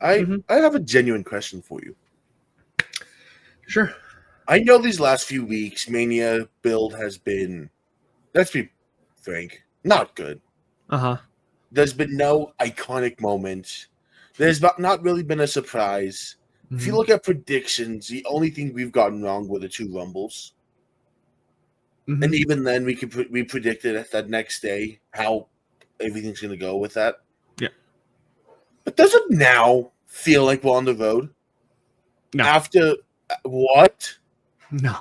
I have a genuine question for you. Sure. I know these last few weeks, Mania build has been, let's be frank, not good. There's been no iconic moments. There's not really been a surprise. If you look at predictions, the only thing we've gotten wrong were the 2 Rumbles. And even then, we predicted that next day how everything's going to go with that. Yeah. But does it now feel like we're on the road? No. After what? No.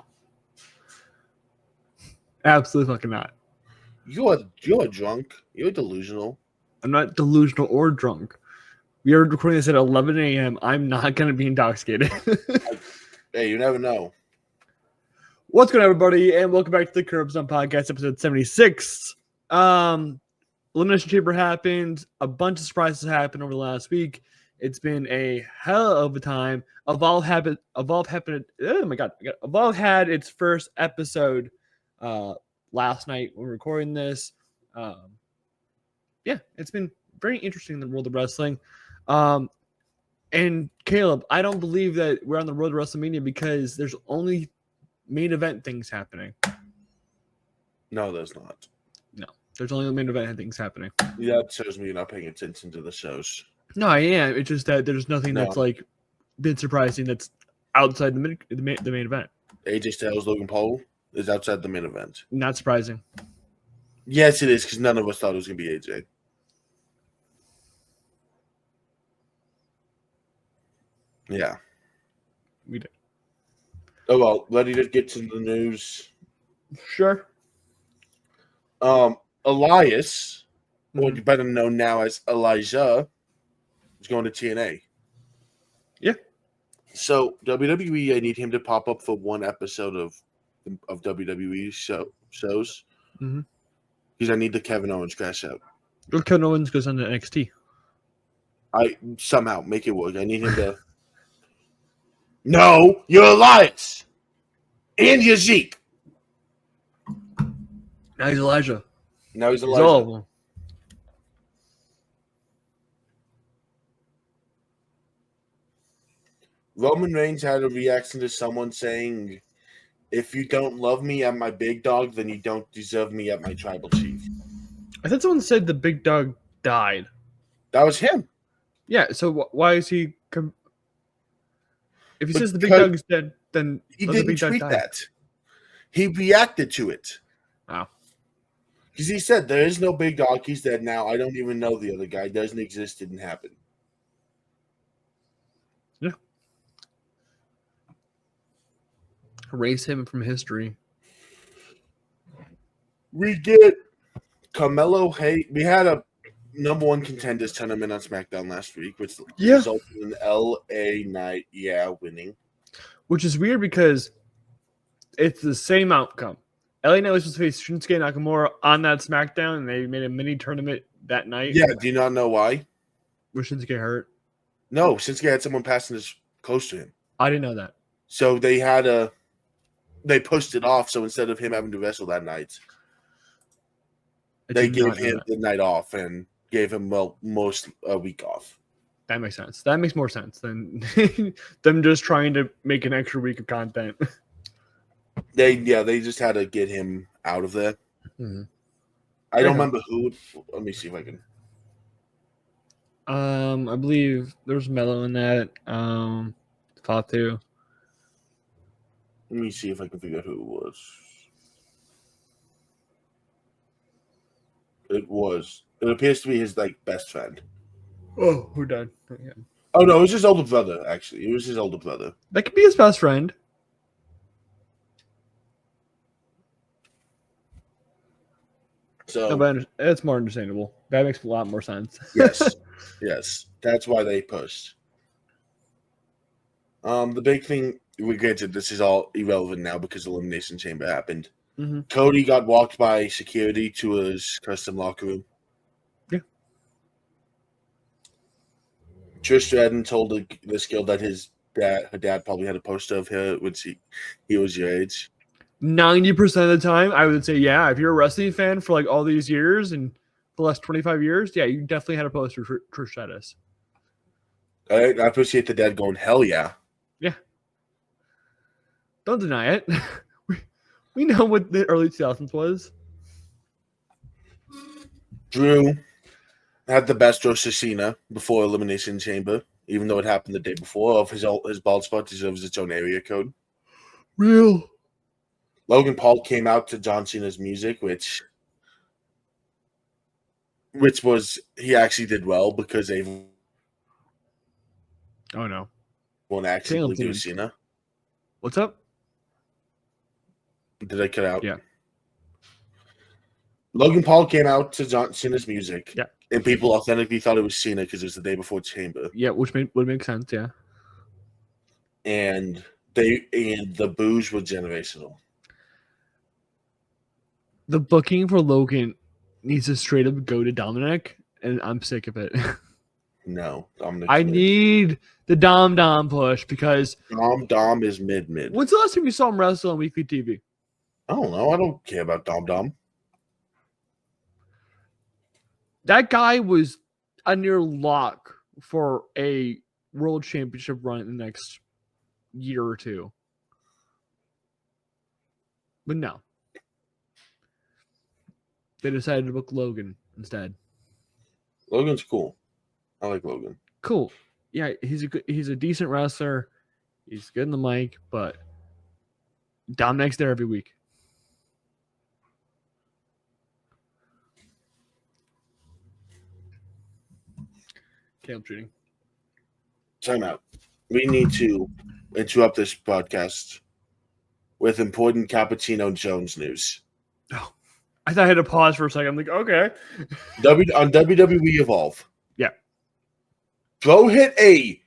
Absolutely fucking not. You're drunk. You're delusional. I'm not delusional or drunk. We are recording this at 11 a.m. I'm not going to be intoxicated. Hey, you never know. What's going on, everybody? And welcome back to the Curbs on Podcast, episode 76. Elimination Chamber happened. A bunch of surprises happened over the last week. It's been a hell of a time. Evolve had its first episode last night when we're recording this. It's been very interesting in the world of wrestling. And Kaleb, I don't believe that we're on the road to WrestleMania because there's only main event things happening. No, there's not. No, there's only main event things happening. Yeah, that shows me you're not paying attention to the shows. No, I am. It's just that there's nothing that's like been surprising that's outside the main event. AJ Styles, Logan Paul is outside the main event. Not surprising. Yes, it is, because none of us thought it was going to be AJ. Yeah. We did. Oh, well, ready to get to the news? Sure. Elias, or better known now as Elijah, is going to TNA. Yeah. So, WWE, I need him to pop up for one episode of WWE shows. Because I need the Kevin Owens crash out. Or Kevin Owens goes on to NXT. I somehow make it work. I need him to... No, you're Elias. And you're Zeke. Now he's Elijah. Now he's He's Elijah. all of them. Roman Reigns had a reaction to someone saying, if you don't love me at my big dog, then you don't deserve me at my tribal chief. I thought someone said the big dog died. That was him. Yeah, so why is he... If he says the big dog is dead, then he didn't tweet that. He reacted to it. Wow. Because he said, there is no big dog. He's dead now. I don't even know the other guy. Doesn't exist. Didn't happen. Yeah. Erase him from history. We get Carmelo Hayes. We had a number 1 contenders tournament on SmackDown last week, which resulted in LA Knight, winning. Which is weird because it's the same outcome. LA Knight was supposed to face Shinsuke Nakamura on that SmackDown, and they made a mini tournament that night. Yeah, do you not know why? Was Shinsuke hurt? No, Shinsuke had someone passing close to him. I didn't know that. So they pushed it off, so instead of him having to wrestle that night, they gave him the night off and gave him most a week off. That makes sense. That makes more sense than them just trying to make an extra week of content. They just had to get him out of there. I don't remember who. Let me see if I can. I believe there's Mello in that. Fatu. Let me see if I can figure out who it was. It appears to be his best friend. Oh, who died? Yeah. Oh no, it was his older brother. Actually, it was his older brother. That could be his best friend. So no, but it's more understandable. That makes a lot more sense. yes, that's why they pushed. The big thing, granted, this is all irrelevant now because Elimination Chamber happened. Cody got walked by security to his custom locker room. Yeah. Trish Stratus told this girl that her dad probably had a poster of her when he was your age. 90% of the time, I would say, yeah. If you're a wrestling fan for all these years and the last 25 years, yeah, you definitely had a poster for Trish Stratus. I appreciate the dad going, hell yeah. Yeah. Don't deny it. We know what the early 2000s was. Drew had the best versus Cena before Elimination Chamber, even though it happened the day before. Of his bald spot deserves its own area code. Real. Logan Paul came out to John Cena's music, which was he actually did well because they won't actually do Cena. What's up? Did I cut out? Yeah. Logan Paul came out to John Cena's music. Yeah. And people authentically thought it was Cena because it was the day before Chamber. Yeah, which would make sense, yeah. And the boos were generational. The booking for Logan needs to straight up go to Dominic, and I'm sick of it. No, Dominic. I need the Dom push because Dom is mid. When's the last time you saw him wrestle on weekly TV? I don't know. I don't care about Dom. That guy was a near lock for a world championship run in the next year or two. But no. They decided to book Logan instead. Logan's cool. I like Logan. Cool. Yeah, he's a decent wrestler. He's good in the mic, but Dominic's there every week. Okay, I'm shooting. Time out. We need to interrupt this podcast with important Cappuccino Jones news. Oh, I thought I had to pause for a second. I'm like, okay. On WWE Evolve. Yeah. Bro hit a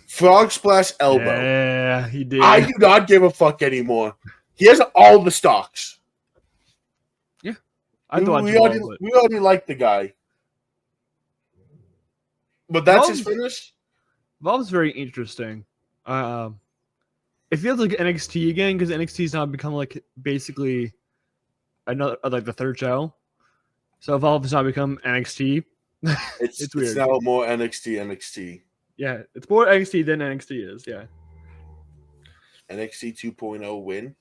frog splash elbow. Yeah, he did. I do not give a fuck anymore. He has all the stocks. Yeah. We already like the guy. But that's his finish? Evolve's very interesting. It feels like NXT again because NXT's now become like basically another like the third show. So Evolve has now become NXT. It's weird. It's now more NXT. Yeah, it's more NXT than NXT is. Yeah. NXT 2.0 win.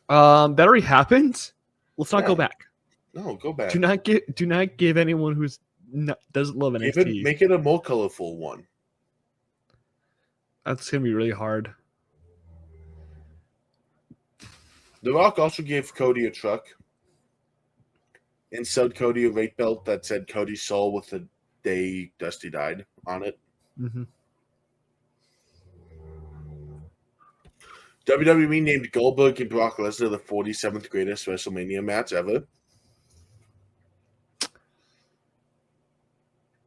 That already happened. Let's not go back. No, go back. Do not give anyone who's doesn't love NXT. Make it a more colorful one. That's gonna be really hard. The Rock also gave Cody a truck and sold Cody a weight belt that said Cody's soul with the day Dusty died on it. Mm-hmm. WWE named Goldberg and Brock Lesnar the 47th greatest WrestleMania match ever.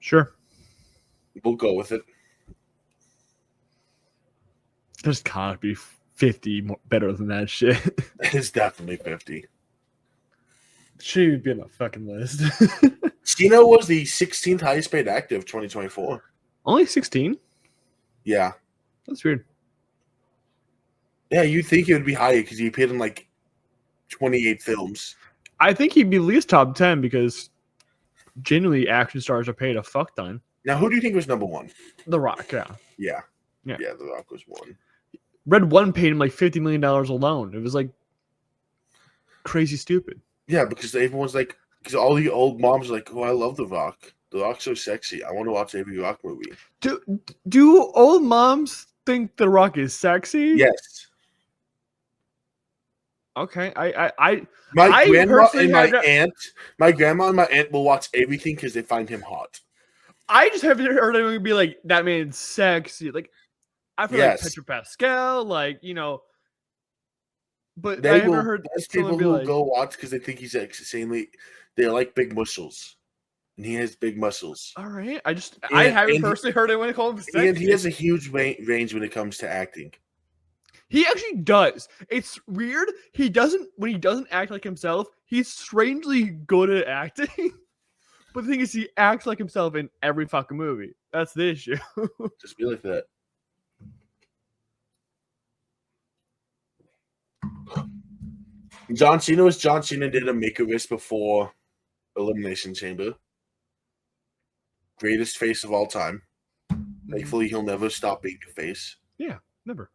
Sure. We'll go with it. There's gotta be 50 more better than that shit. It's definitely 50. Should be on the fucking list. Cena was the 16th highest paid actor of 2024. Only 16? Yeah. That's weird. Yeah, you'd think it would be higher because he appeared in like 28 films. I think he'd be at least top 10 because genuinely action stars are paid a fuck ton. Now, who do you think was number one? The Rock, yeah. Yeah, The Rock was one. Red One paid him like $50 million alone. It was like crazy stupid. Yeah, because everyone's like, because all the old moms are like, oh, I love The Rock. The Rock's so sexy. I want to watch every Rock movie. Do old moms think The Rock is sexy? Yes. Okay, my grandma and my aunt will watch everything because they find him hot. I just haven't heard anyone be like, that man's sexy. Like, I feel like Petro Pascal, like, you know. But I haven't heard people who will go watch because they think he's insanely. They like big muscles, and he has big muscles. All right, I haven't personally heard anyone call him sexy. And he has a huge range when it comes to acting. He actually does. It's weird. When he doesn't act like himself, he's strangely good at acting. But the thing is, he acts like himself in every fucking movie. That's the issue. Just be like that. John Cena was John Cena did a Make-A-Wish before Elimination Chamber. Greatest face of all time. Thankfully, he'll never stop being a face. Yeah, never.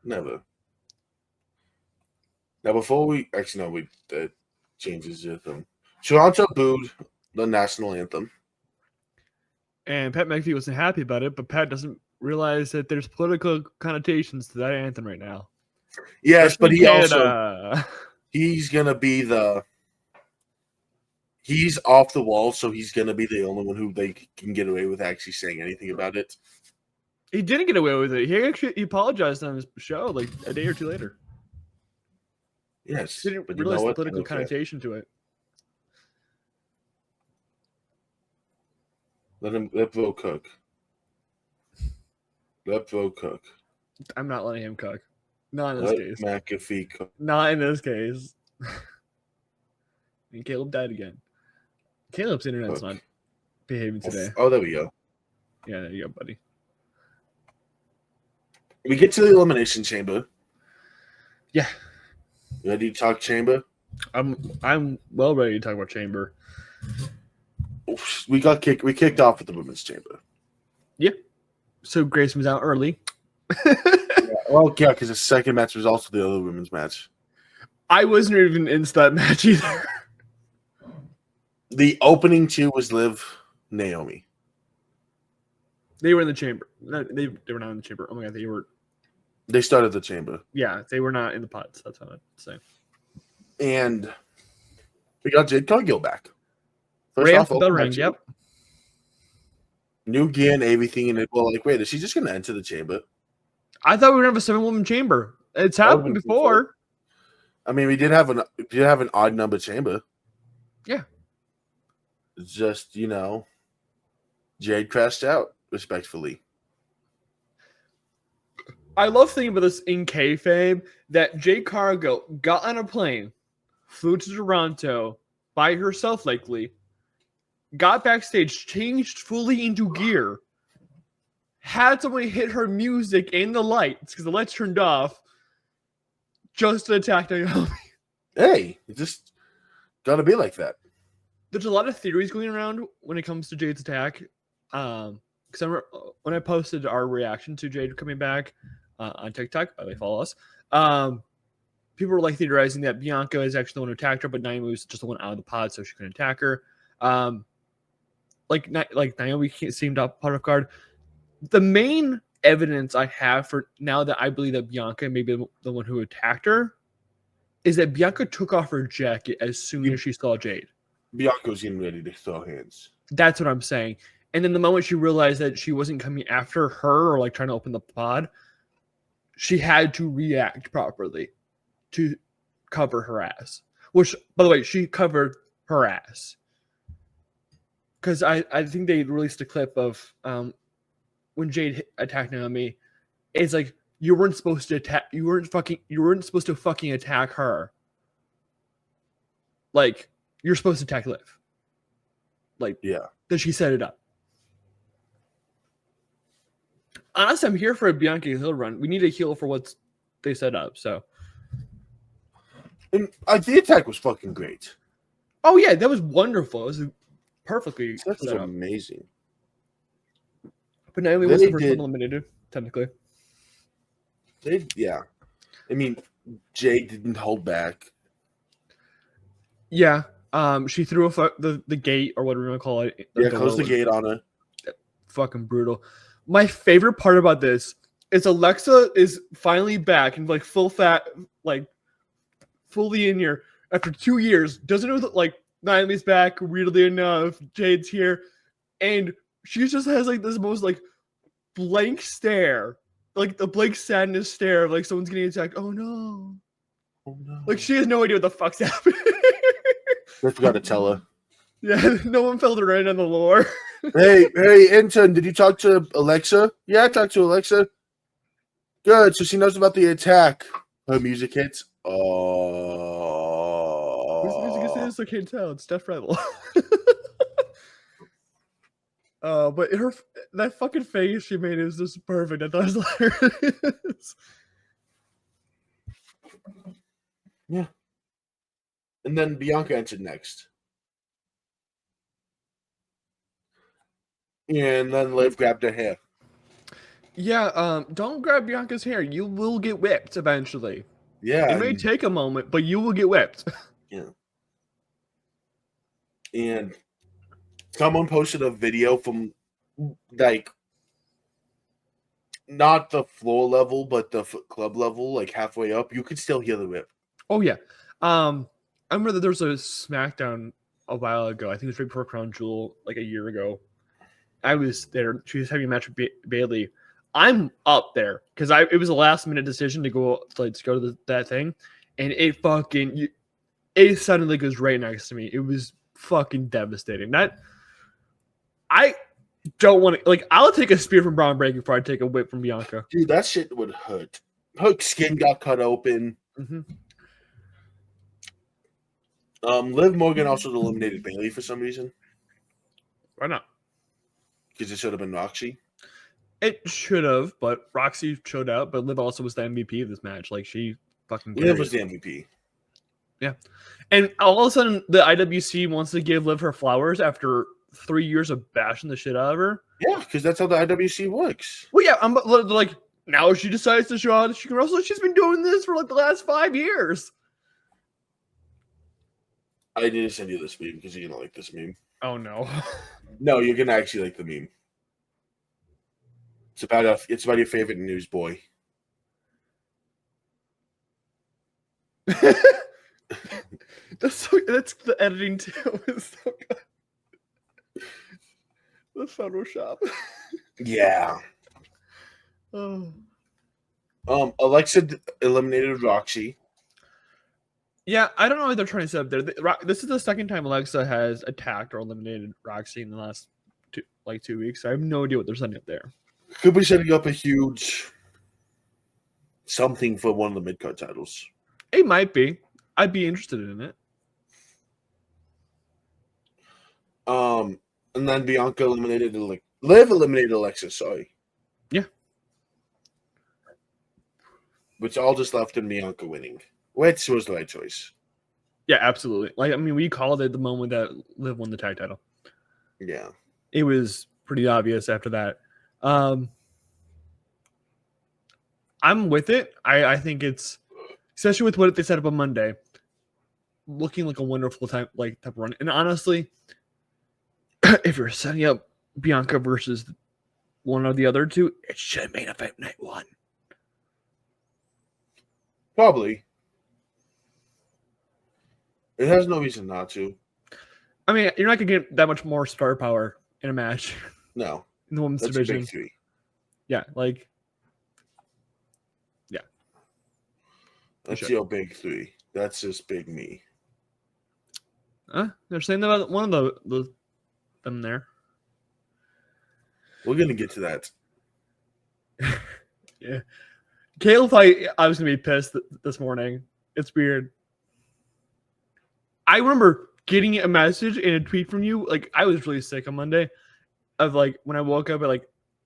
Never. Now, before we that changes the anthem. Toronto booed the national anthem. And Pat McAfee wasn't happy about it, but Pat doesn't realize that there's political connotations to that anthem right now. Yes, but he Canada. also he's gonna be he's off the wall, so he's gonna be the only one who they can get away with actually saying anything about it. He didn't get away with it. He apologized on his show like a day or two later. Yes, he didn't realize the political connotation to it. Let Bo cook. Let Bo cook. I'm not letting him cook. Not in this case. McAfee cook. Not in this case. And Kaleb died again. Caleb's internet's not behaving today. Oh, there we go. Yeah, there you go, buddy. We get to the Elimination Chamber. Yeah. You ready to talk Chamber? I'm well ready to talk about Chamber. We kicked off with the Women's Chamber. Yeah. So Grayson was out early. Yeah, because the second match was also the other women's match. I wasn't even into that match either. The opening two was Liv, Naomi. They were in the Chamber. No, they were not in the Chamber. Oh my god, They started the Chamber. Yeah, they were not in the pods. That's what I'm saying. And we got Jade Cargill back. Right off the bell ring, yep. New gear and everything, and wait, is she just gonna enter the Chamber? I thought we were gonna have a 7-woman Chamber. It's happened before. I mean, we did have an odd number Chamber. Yeah. It's just, Jade crashed out, respectfully. I love thinking about this in kayfabe that Jade Cargill got on a plane, flew to Toronto by herself, likely, got backstage, changed fully into gear, had somebody hit her music and the lights because the lights turned off, just to attack Naomi. Hey, it just gotta be like that. There's a lot of theories going around when it comes to Jade's attack. Because when I posted our reaction to Jade coming back on TikTok, by the way, follow us. People were theorizing that Bianca is actually the one who attacked her, but Naomi was just the one out of the pod, so she couldn't attack her. Naomi seemed up part of guard. The main evidence I have for now that I believe that Bianca may be the one who attacked her is that Bianca took off her jacket as soon as she saw Jade. Bianca was getting ready to throw hands. That's what I'm saying. And then the moment she realized that she wasn't coming after her or trying to open the pod, she had to react properly to cover her ass. Which, by the way, she covered her ass. Because I think they released a clip of when Jade attacked Naomi. It's you weren't supposed to attack. You weren't supposed to fucking attack her. You're supposed to attack Liv. Yeah. Then she set it up. Honestly, I'm here for a Bianca Hill run. We need a heel for what they set up. So, and the attack was fucking great. Oh yeah, that was wonderful. It was perfectly. That was amazing. But Naomi was the first one eliminated, technically. Yeah. I mean, Jade didn't hold back. Yeah. She threw the gate or whatever you want to call it. Closed the gate on her. Fucking brutal. My favorite part about this is Alexa is finally back and full fat, fully in here after 2 years. Doesn't know that Naomi's back. Weirdly enough, Jade's here, and she just has this most blank stare, the blank sadness stare of someone's getting attacked. Oh no! Oh no! She has no idea what the fuck's happening. I forgot to tell her. Yeah, no one filled her in on the lore. Hey, intern, did you talk to Alexa? Yeah, I talked to Alexa. Good, so she knows about the attack. Her music hits. Oh. Whose music is this? I can't tell. It's Def Rebel. But that fucking face she made is just perfect. I thought it was hilarious. Yeah. And then Bianca entered next. And then Liv grabbed her hair. Yeah, don't grab Bianca's hair. You will get whipped eventually. Yeah. It may take a moment, but you will get whipped. Yeah. And someone posted a video from like not the floor level, but the club level, like halfway up. You could still hear the whip. Oh yeah. I remember that there was a SmackDown a while ago. I think it was right before Crown Jewel, like a year ago. I was there. She was having a match with Bailey. I'm up there because it was a last minute decision to go to that thing, and it suddenly goes right next to me. It was fucking devastating. I don't want to I'll take a spear from Braun Breaker before I take a whip from Bianca. Dude, that shit would hurt. Her skin got cut open. Mm-hmm. Liv Morgan also eliminated Bailey for some reason. Why not? Because it should have been Roxy. It should have, but Roxy showed out. But Liv also was the MVP of this match. Like she fucking. Liv was the MVP. Yeah, and all of a sudden the IWC wants to give Liv her flowers after 3 years of bashing the shit out of her. Yeah, because that's how the IWC works. Well, yeah, I'm like now she decides to show out that she can wrestle. She's been doing this for like the last 5 years. I need to send you this meme because you're gonna like this meme. Oh no. No, you're gonna actually like the meme. It's about your favorite newsboy. That's the editing too. It's so good. The Photoshop. Yeah. Oh. Alexa eliminated Roxy. Yeah, I don't know what they're trying to set up there. This is the second time Alexa has attacked or eliminated Roxy in the last 2 weeks. I have no idea what they're setting up there. Could be setting up a huge something for one of the mid-card titles. It might be. I'd be interested in it. And then Bianca eliminated Liv eliminated Alexa, sorry. Yeah. Which all just left in Bianca winning. Which was the right choice. Yeah, absolutely. We called it the moment that Liv won the tag title. Yeah. It was pretty obvious after that. I'm with it. I think it's, especially with what they set up on Monday, looking like a wonderful type of run. And honestly, if you're setting up Bianca versus one or the other two, it should have made event night 1. Probably. It has no reason not to. I mean, you're not going to get that much more star power in a match. No. In the women's division. Your big 3. Yeah, yeah. That's your big 3. That's just big me. They're saying about one of them there. We're going to get to that. Yeah. Kaleb, I was going to be pissed this morning. It's weird. I remember getting a message and a tweet from you. I was really sick on Monday of when I woke up at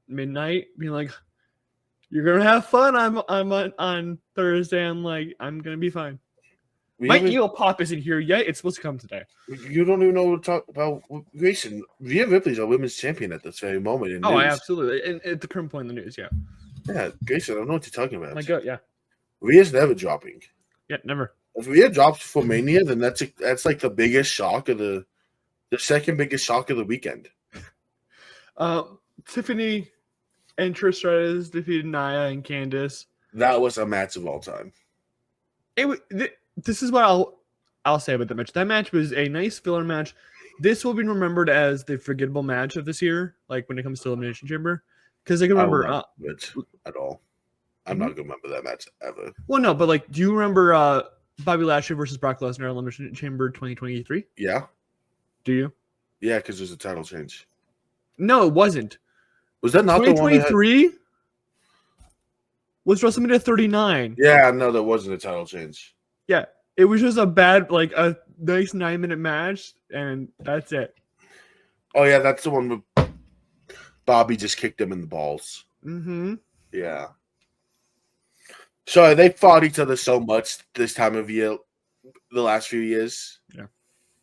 midnight being like, you're going to have fun. I'm on Thursday. I'm like, I'm going to be fine. My eel pop isn't here yet. It's supposed to come today. You don't even know what to talk about. Grayson, Rhea Ripley's a women's champion at this very moment. Absolutely. And at the current point in the news, yeah. Yeah, Grayson, I don't know what you're talking about. My God, yeah. Rhea's never dropping. Yeah, never. If Rhea drops for Mania, then that's like the biggest shock of the second biggest shock of the weekend. Tiffany and Trish Stratus defeated Nia and Candice. That was a match of all time. This is what I'll say about the match. That match was a nice filler match. This will be remembered as the forgettable match of this year, when it comes to Elimination Chamber. Because I can remember it at all. I'm not gonna remember that match ever. Well, no, but do you remember Bobby Lashley versus Brock Lesnar Elimination Chamber 2023? Yeah. Do you? Yeah, because there's a title change. No, it wasn't. Was that not 2023? Was WrestleMania 39? Yeah, no, there wasn't a title change. Yeah, it was just a bad, a nice 9-minute match, and that's it. Oh yeah, that's the one with Bobby just kicked him in the balls. Mm-hmm. Yeah. So they fought each other so much this time of year, the last few years. Yeah.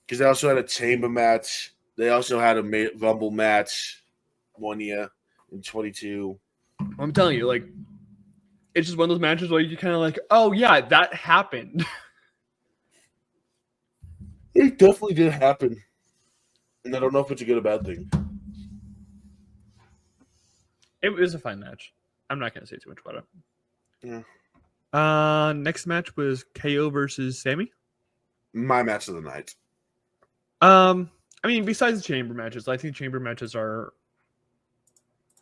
Because they also had a chamber match. They also had a Rumble match 1 year in 22. I'm telling you, like, it's just one of those matches where you kind of like, oh yeah, that happened. It definitely did happen, and I don't know if it's a good or bad thing. It was a fine match. I'm not gonna say too much about it. Yeah. Next match was KO versus Sammy. My match of the night. I mean, besides the chamber matches, I think chamber matches are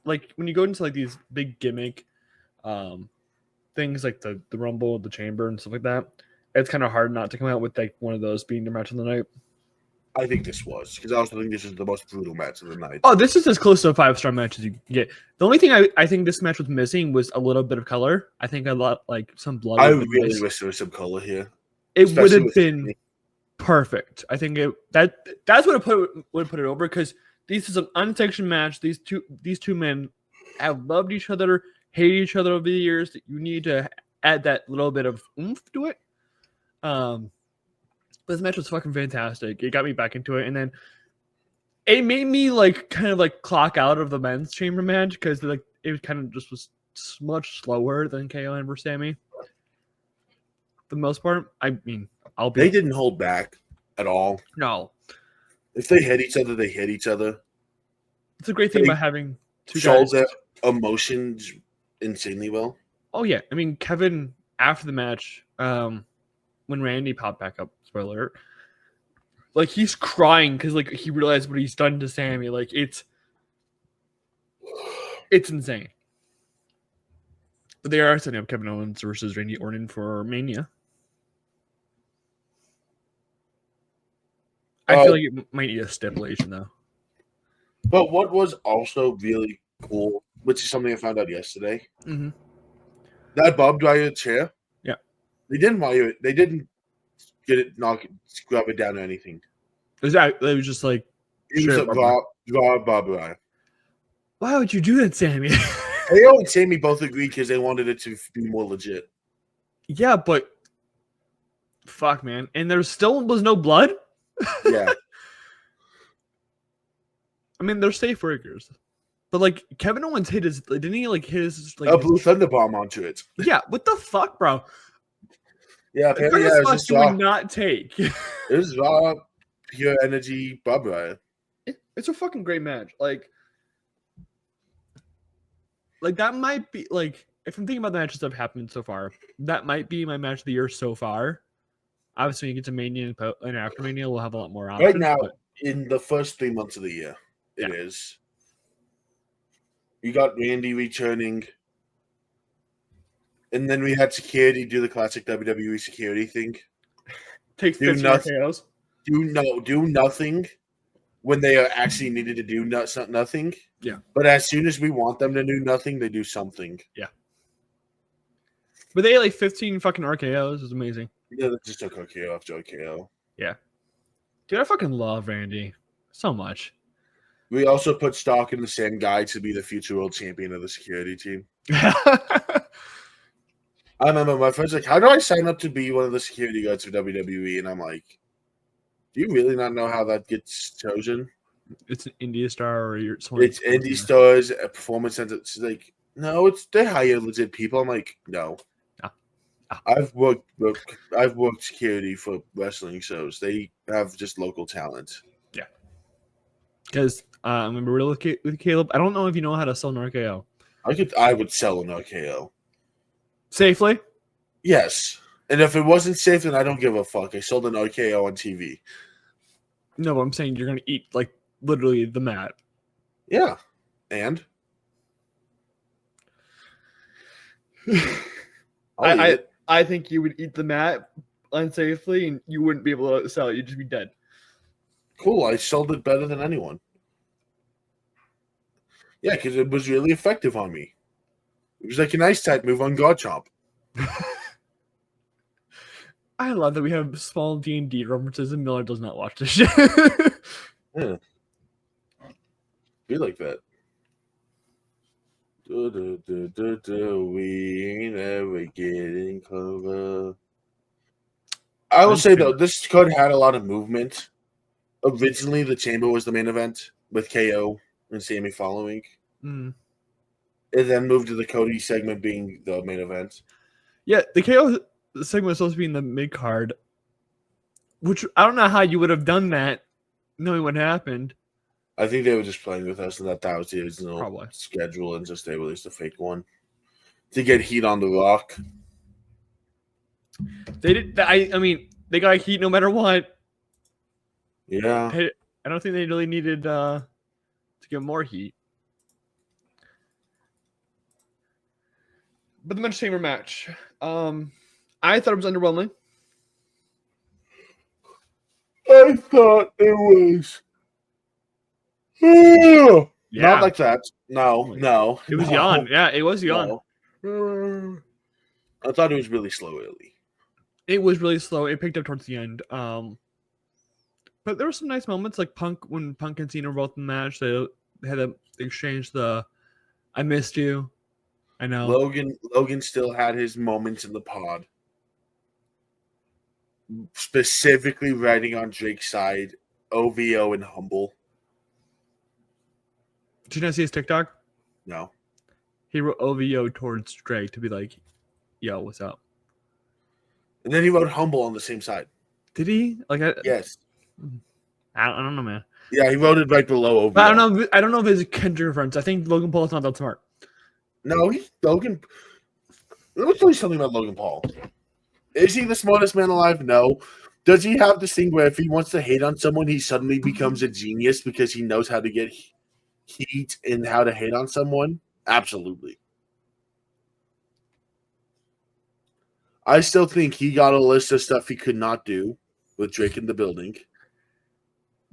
like when you go into like these big gimmick things like the Rumble, the chamber, and stuff like that. It's kind of hard not to come out with like one of those being the match of the night. I think this was because I also think this is the most brutal match of the night. Oh, this is as close to a 5-star match as you can get. The only thing I think this match was missing was a little bit of color. I think a lot like some blood. I really wish there was some color here. It would have been perfect. I think that's what would put it over because this is an unsanctioned match. These two men have loved each other, hated each other over the years. You need to add that little bit of oomph to it. But this match was fucking fantastic. It got me back into it, and then it made me like kind of like clock out of the men's chamber match because like it kind of just was much slower than KO and versus Sammy. For the most part, I mean, they didn't hold back at all. No, if they hit each other, they hit each other. It's a great thing about having two guys. Their emotions insanely well. Oh yeah, I mean Kevin after the match, when Randy popped back up, spoiler, like he's crying because like he realized what he's done to Sammy. Like it's insane. But they are setting up Kevin Owens versus Randy Orton for Mania. I feel like it might need a stipulation though. But what was also really cool, which is something I found out yesterday, that Bob Dwyer chair. Yeah, they didn't wire it. They didn't get it, scrub it down or anything. It was just like it was a Bob Dwyer. Why would you do that, Sammy? KO and Sammy both agreed because they wanted it to be more legit. Yeah, but fuck, man, and there still was no blood. Yeah. I mean, they're safe workers. But like Kevin Owens didn't he like hit his like a blue thunder bomb onto it? Yeah, what the fuck, bro? Yeah, apparently it would not take. It was raw, pure energy Bob Dwyer. It's a fucking great match. Like that might be like if I'm thinking about the matches that have happened so far, that might be my match of the year so far. Obviously, when you get to Mania and after Mania, we'll have a lot more options. Right now, in the first 3 months of the year, it is. You got Randy returning, and then we had security do the classic WWE security thing. Take 15 KOs. Do nothing when they are actually needed to do nothing. Yeah. But as soon as we want them to do nothing, they do something. Yeah. But they had like 15 fucking RKOs. It was amazing. Yeah, they just took RKO after RKO. Yeah. Dude, I fucking love Randy so much. We also put stock in the same guy to be the future world champion of the security team. I remember my friend's like, how do I sign up to be one of the security guards for WWE? And I'm like, do you really not know how that gets chosen? It's an India Star or it's Indie Stars, a performance center. It's like, no, they hire legit people. I'm like, no. I've worked security for wrestling shows. They have just local talent. Yeah. Because I remember with Kaleb, I don't know if you know how to sell an RKO. I would sell an RKO. Safely? Yes. And if it wasn't safe, then I don't give a fuck. I sold an RKO on TV. No, but I'm saying you're going to eat, like, literally the mat. Yeah. And? I think you would eat the mat unsafely and you wouldn't be able to sell it. You'd just be dead. Cool. I sold it better than anyone. Yeah, because it was really effective on me. It was like an ice type move on God Chomp. I love that we have small D&D references and Miller does not watch this shit. Yeah. Be like that. We ain't ever getting closer. I will say, though, this card had a lot of movement. Originally, the Chamber was the main event with KO and Sammy following. Mm. And then moved to the Cody segment being the main event. Yeah, the KO segment was supposed to be in the mid card, which I don't know how you would have done that, knowing what happened. I think they were just playing with us, and that was the original schedule, and just they released a fake one to get heat on the Rock. They did. I mean, they got heat no matter what. Yeah, I don't think they really needed to get more heat. But the Men's Chamber match, I thought it was underwhelming. I thought it was. Not like that. No. It was yawn. Yeah, it was yawn. No. I thought it was really slow early. It was really slow. It picked up towards the end. But there were some nice moments, like when Punk and Cena were both in the match. They had to exchange the "I missed you." I know. Logan still had his moments in the pod. Specifically writing on Drake's side, OVO and humble. Did you not see his TikTok? No. He wrote OVO towards Drake to be like, yo, what's up? And then he wrote humble on the same side. Did he? Yes. I don't know, man. Yeah, he wrote it right below OVO. But I don't know if it's a Kendrick reference. I think Logan Paul is not that smart. No, Logan. Let me tell you something about Logan Paul. Is he the smartest man alive? No. Does he have this thing where if he wants to hate on someone, he suddenly becomes a genius because he knows how to get heat and how to hate on someone? Absolutely. I still think he got a list of stuff he could not do with Drake in the building.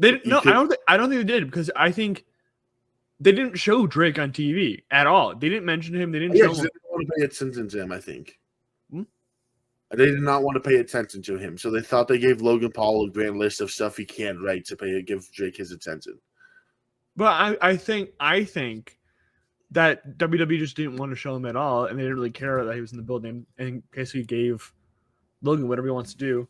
I don't think they did, because I think they didn't show Drake on TV at all. They didn't mention him. They didn't show him. They didn't want to pay attention to him, I think. They did not want to pay attention to him, so they thought they gave Logan Paul a grand list of stuff he can't write to give Drake his attention. But I think that WWE just didn't want to show him at all, and they didn't really care that he was in the building, and basically gave Logan whatever he wants to do.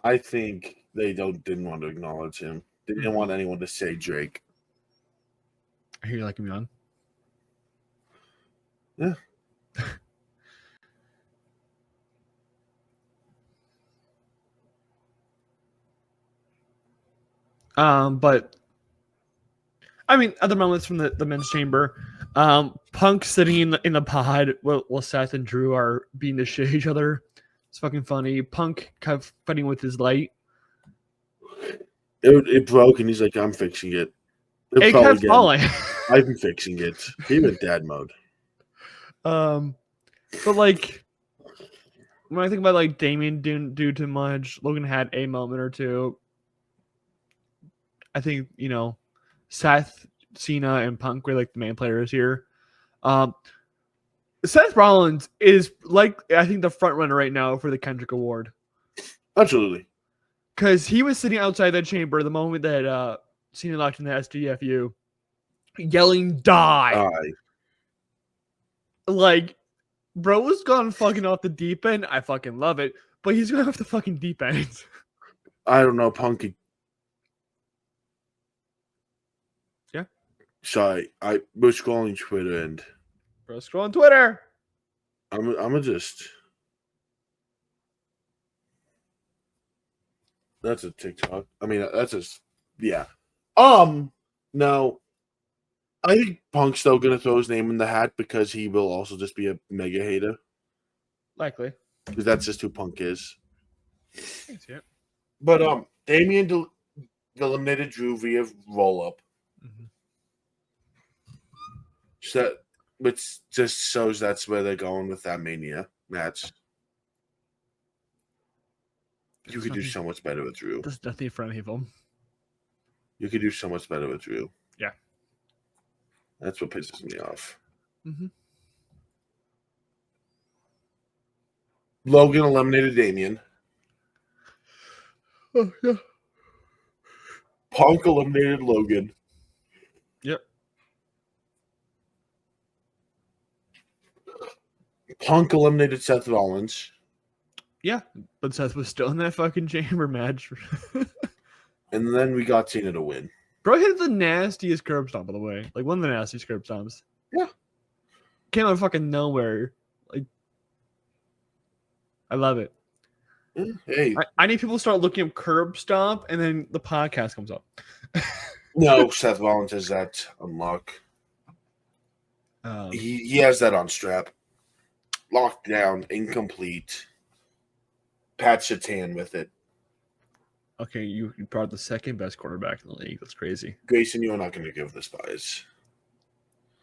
I think they didn't want to acknowledge him. They didn't want anyone to say Drake. I hear you like him young. Yeah. But I mean, other moments from the men's chamber. Punk sitting in the pod while Seth and Drew are beating the shit each other. It's fucking funny. Punk kind of fighting with his light. It broke, and he's like, "I'm fixing it." It kept falling. I'm fixing it. He went dad mode. But like, when I think about like Damien didn't do too much, Logan had a moment or two. I think, Seth, Cena, and Punk were like the main players here. Seth Rollins is like, I think, the front runner right now for the Kendrick Award. Absolutely. Because he was sitting outside that chamber the moment that Cena locked in the SDFU, yelling "Die!" Like, bro was gone fucking off the deep end. I fucking love it, but he's going off the fucking deep end. I don't know, Punk. Yeah. Sorry, we're scrolling Twitter and. Bro, scrolling Twitter. I'm just. That's a TikTok. I mean, yeah. No. I think Punk's still gonna throw his name in the hat because he will also just be a mega hater. Likely. Because that's just who Punk is. Yeah. But Damien eliminated Drew via roll up. Mm-hmm. So which just shows that's where they're going with that Mania match. You could do so much better with Drew. There's nothing in front of him. You could do so much better with Drew. Yeah. That's what pisses me off. Mm-hmm. Logan eliminated Damien. Oh, yeah. Punk eliminated Logan. Yep. Punk eliminated Seth Rollins. Yeah, but Seth was still in that fucking chamber match. And then we got Cena to win. Bro hit the nastiest curb stomp, by the way. Like, one of the nastiest curb stomps. Yeah. Came out of fucking nowhere. Like, I love it. Hey. I need people to start looking up curb stomp, and then the podcast comes up. No, Seth Rollins has that unlock. He has that on strap. Locked down, incomplete. Pat Shatan with it. Okay, you brought the second best quarterback in the league. That's crazy. Grayson, you're not going to give this bias.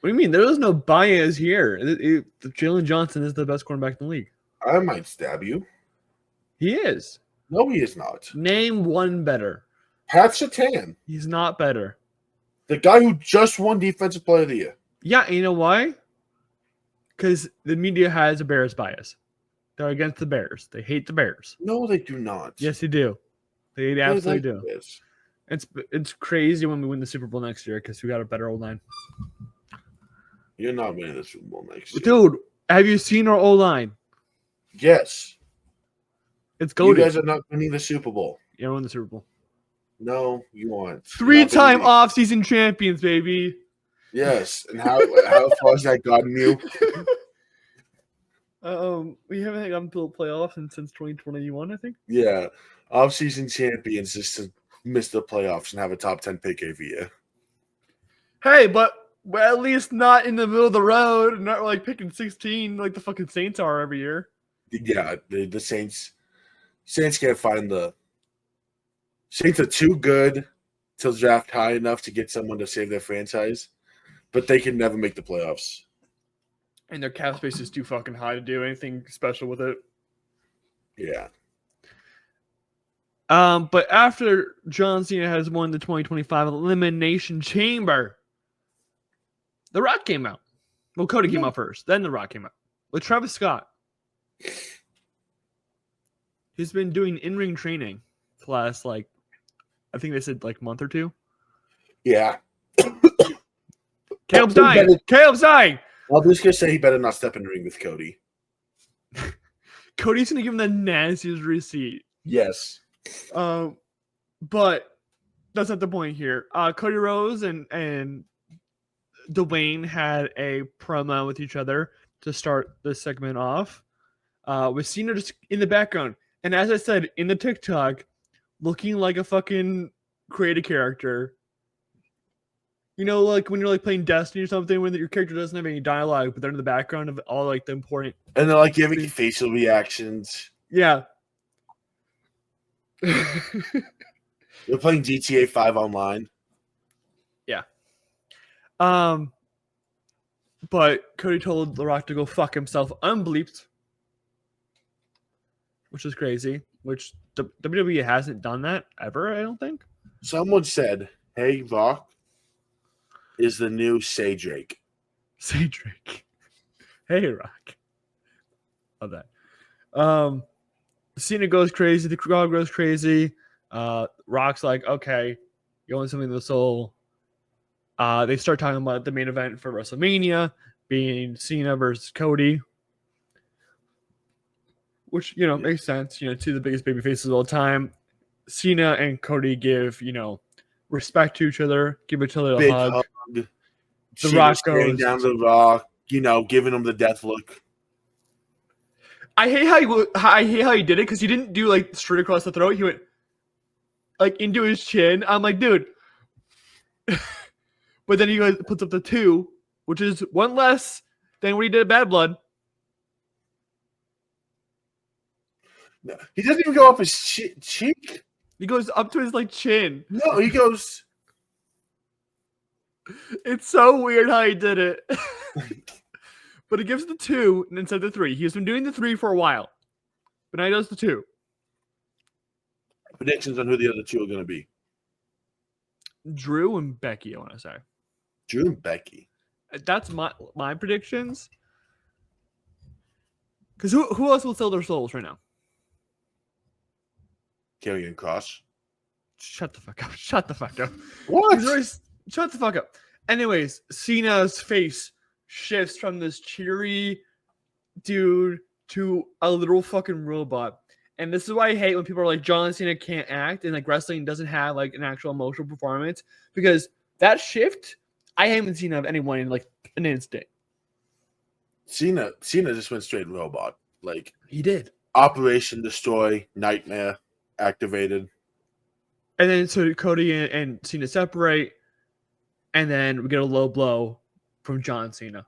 What do you mean? There is no bias here. Jalen Johnson is the best quarterback in the league. I might stab you. He is. No, he is not. Name one better. Pat Shatan. He's not better. The guy who just won Defensive Player of the Year. Yeah, and you know why? Because the media has a Bears bias. They're against the Bears. They hate the Bears. No, they do not. Yes, they do. They absolutely do. It's crazy when we win the Super Bowl next year because we got a better O-line. You're not winning the Super Bowl next year. Dude, have you seen our O-line? Yes. It's goated. You guys are not winning the Super Bowl. You don't win the Super Bowl. No, you aren't. 3-time off-season champions, baby. Yes. And how far has that gotten you? We haven't gotten to the playoffs since 2021, I think. Yeah. Off-season champions just to miss the playoffs and have a top 10 pick every year. Hey, but we're at least not in the middle of the road, not like picking 16 like the fucking Saints are every year. Yeah, the Saints can't find the Saints are too good to draft high enough to get someone to save their franchise, but they can never make the playoffs. And their cap space is too fucking high to do anything special with it. Yeah. But after John Cena has won the 2025 Elimination Chamber, The Rock came out. Well, Cody came out first. Then The Rock came out. With Travis Scott. He's been doing in-ring training for the last, I think they said, month or two. Yeah. Caleb's dying. Caleb's dying. I was just going to say he better not step in the ring with Cody. Cody's going to give him the nastiest receipt. Yes. But that's not the point here. Cody Rhodes and Dwayne had a promo with each other to start this segment off. With Cena just in the background. And as I said, in the TikTok, looking like a fucking creative character. You know, like when you're playing Destiny or something, when your character doesn't have any dialogue, but they're in the background of all the important. And they're giving facial reactions. Yeah. They're playing GTA 5 online. Yeah. But Cody told The Rock to go fuck himself unbleeped, which is crazy. Which the WWE hasn't done that ever, I don't think. Someone said, "Hey, Rock is the new Say Drake." Say Drake. Hey, Rock. Love that. Cena goes crazy. The crowd goes crazy. Rock's like, okay, you want something to the soul. They start talking about the main event for WrestleMania being Cena versus Cody, which, makes sense. Two of the biggest baby faces of all time. Cena and Cody give, respect to each other, give each other a hug. The Cena Rock goes down the Rock, giving him the death look. I hate how he did it because he didn't do straight across the throat. He went into his chin. I'm like, dude. But then he puts up the 2, which is one less than what he did at Bad Blood. No, he doesn't even go up his cheek. He goes up to his chin. No, he goes. It's so weird how he did it. But he gives the 2 instead of the 3. He's been doing the 3 for a while. But now he does the 2. Predictions on who the other 2 are going to be. Drew and Becky, I want to say. Drew and Becky. That's my predictions. Because who else will sell their souls right now? Karrion Kross. Shut the fuck up. Shut the fuck up. What? Shut the fuck up. Anyways, Cena's face shifts from this cheery dude to a literal fucking robot. And this is why I hate when people are like, John Cena can't act and like wrestling doesn't have like an actual emotional performance, because that shift, I haven't seen of anyone in like an instant. Cena just went straight robot. Like, he did. Operation Destroy, Nightmare activated. And then so Cody and Cena separate, and then we get a low blow from John Cena.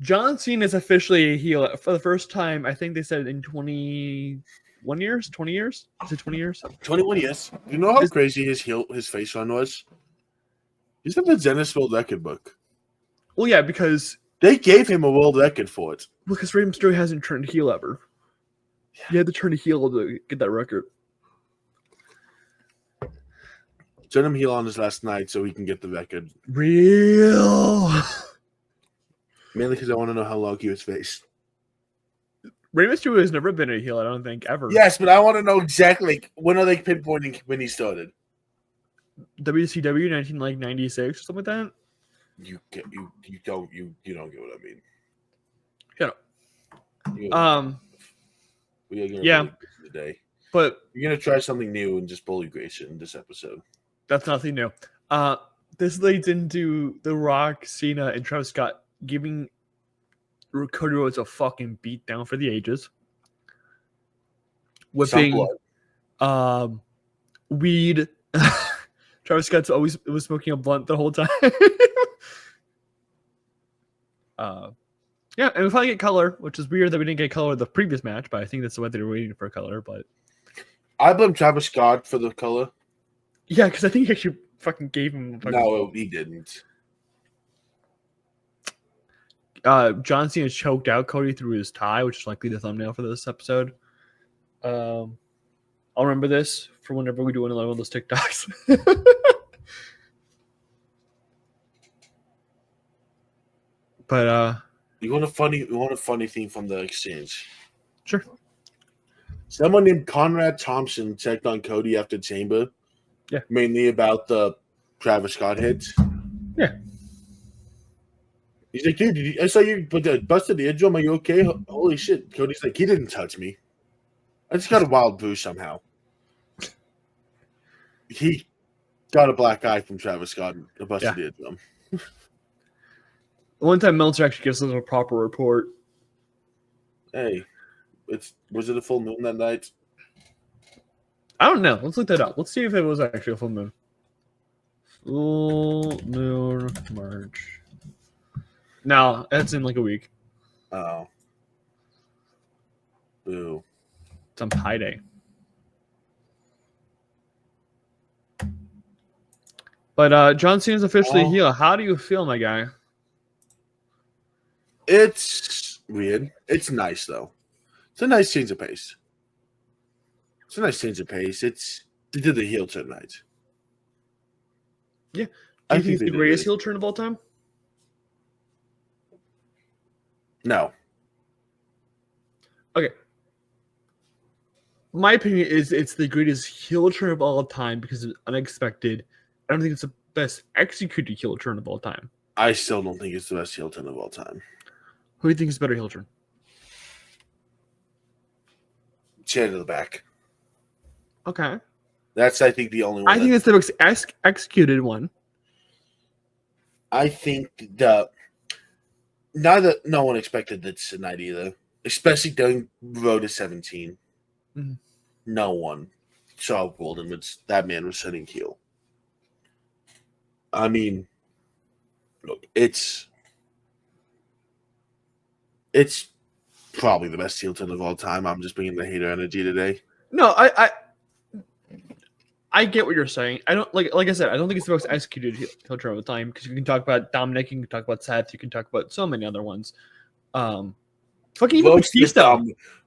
John Cena is officially a heel for the first time. I think they said in 21 years, 20 years. Is it 20 years? 21 years. You know how crazy his face run was? He's in the Guinness World Record book. Well, yeah, because they gave him a world record for it. Because Rey Mysterio hasn't turned heel ever. Yeah. He had to turn heel to get that record. Send him heel on his last night so he can get the record. Real. Mainly because I want to know how long he was faced. Rey Mysterio has never been a heel, I don't think, ever. Yes, but I want to know exactly when are they pinpointing when he started. WCW 1996 or something like that. You don't get what I mean. Shut up. Yeah. Today. But you're gonna try something new and just bully Grayson in this episode. That's nothing new. This leads into The Rock, Cena, and Travis Scott giving Cody Rhodes a fucking beat down for the ages. Whipping weed. Travis Scott's always was smoking a blunt the whole time. Yeah, and we finally get color, which is weird that we didn't get color the previous match, but I think that's what they were waiting for color. But I blame Travis Scott for the color. Yeah, because I think he actually fucking gave him. No, he didn't. John Cena choked out Cody through his tie, which is likely the thumbnail for this episode. I'll remember this for whenever we do another one of those TikToks. But you want a funny thing from the exchange? Sure. Someone named Conrad Thompson checked on Cody after Chamber. Yeah. Mainly about the Travis Scott hits. Yeah. He's like, dude, I saw you busted the eardrum. Are you okay? Holy shit. Cody's like, he didn't touch me. I just got a wild boost somehow. He got a black eye from Travis Scott and busted the eardrum. One time Meltzer actually gives us a proper report. Hey, was it a full moon that night? I don't know. Let's look that up. Let's see if it was actually a full moon. Full moon March. No, that's in like a week. Oh. Boo. It's on Pi Day. But John Cena's officially heel. How do you feel, my guy? It's weird. It's nice, though. It's a nice change of pace. They did the heel turn right. Yeah. Do you think it's the greatest heel turn of all time? No. Okay. My opinion is it's the greatest heel turn of all time because it's unexpected. I don't think it's the best executed heel turn of all time. I still don't think it's the best heel turn of all time. Who do you think is better heel turn? Chair to the back. Okay. That's, I think, the only one. I think it's the most executed one. I think no one expected this tonight either, especially during Road to 17. Mm-hmm. No one saw Golden. That man was sitting heel. I mean, look, it's probably the best heel turn of all time. I'm just bringing the hater energy today. No, I get what you're saying. I don't like I said, I don't think it's the most executed heel turn of the time because you can talk about Dominic, you can talk about Seth, you can talk about so many other ones. Fucking even Batista.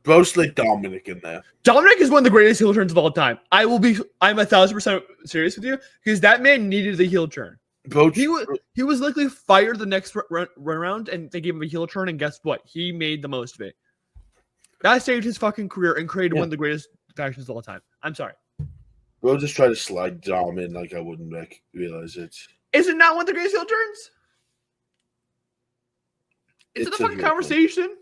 Bro slid Dominic in there. Dominic is one of the greatest heel turns of all time. I'm 1,000% serious with you because that man needed the heel turn. He was likely fired the next run around, and they gave him a heel turn, and guess what? He made the most of it. That saved his fucking career and created one of the greatest factions of all time. I'm sorry. Bro just tried to slide Dom in like I wouldn't realize it. Is it not one of the greatest heel turns? Is it a fucking conversation?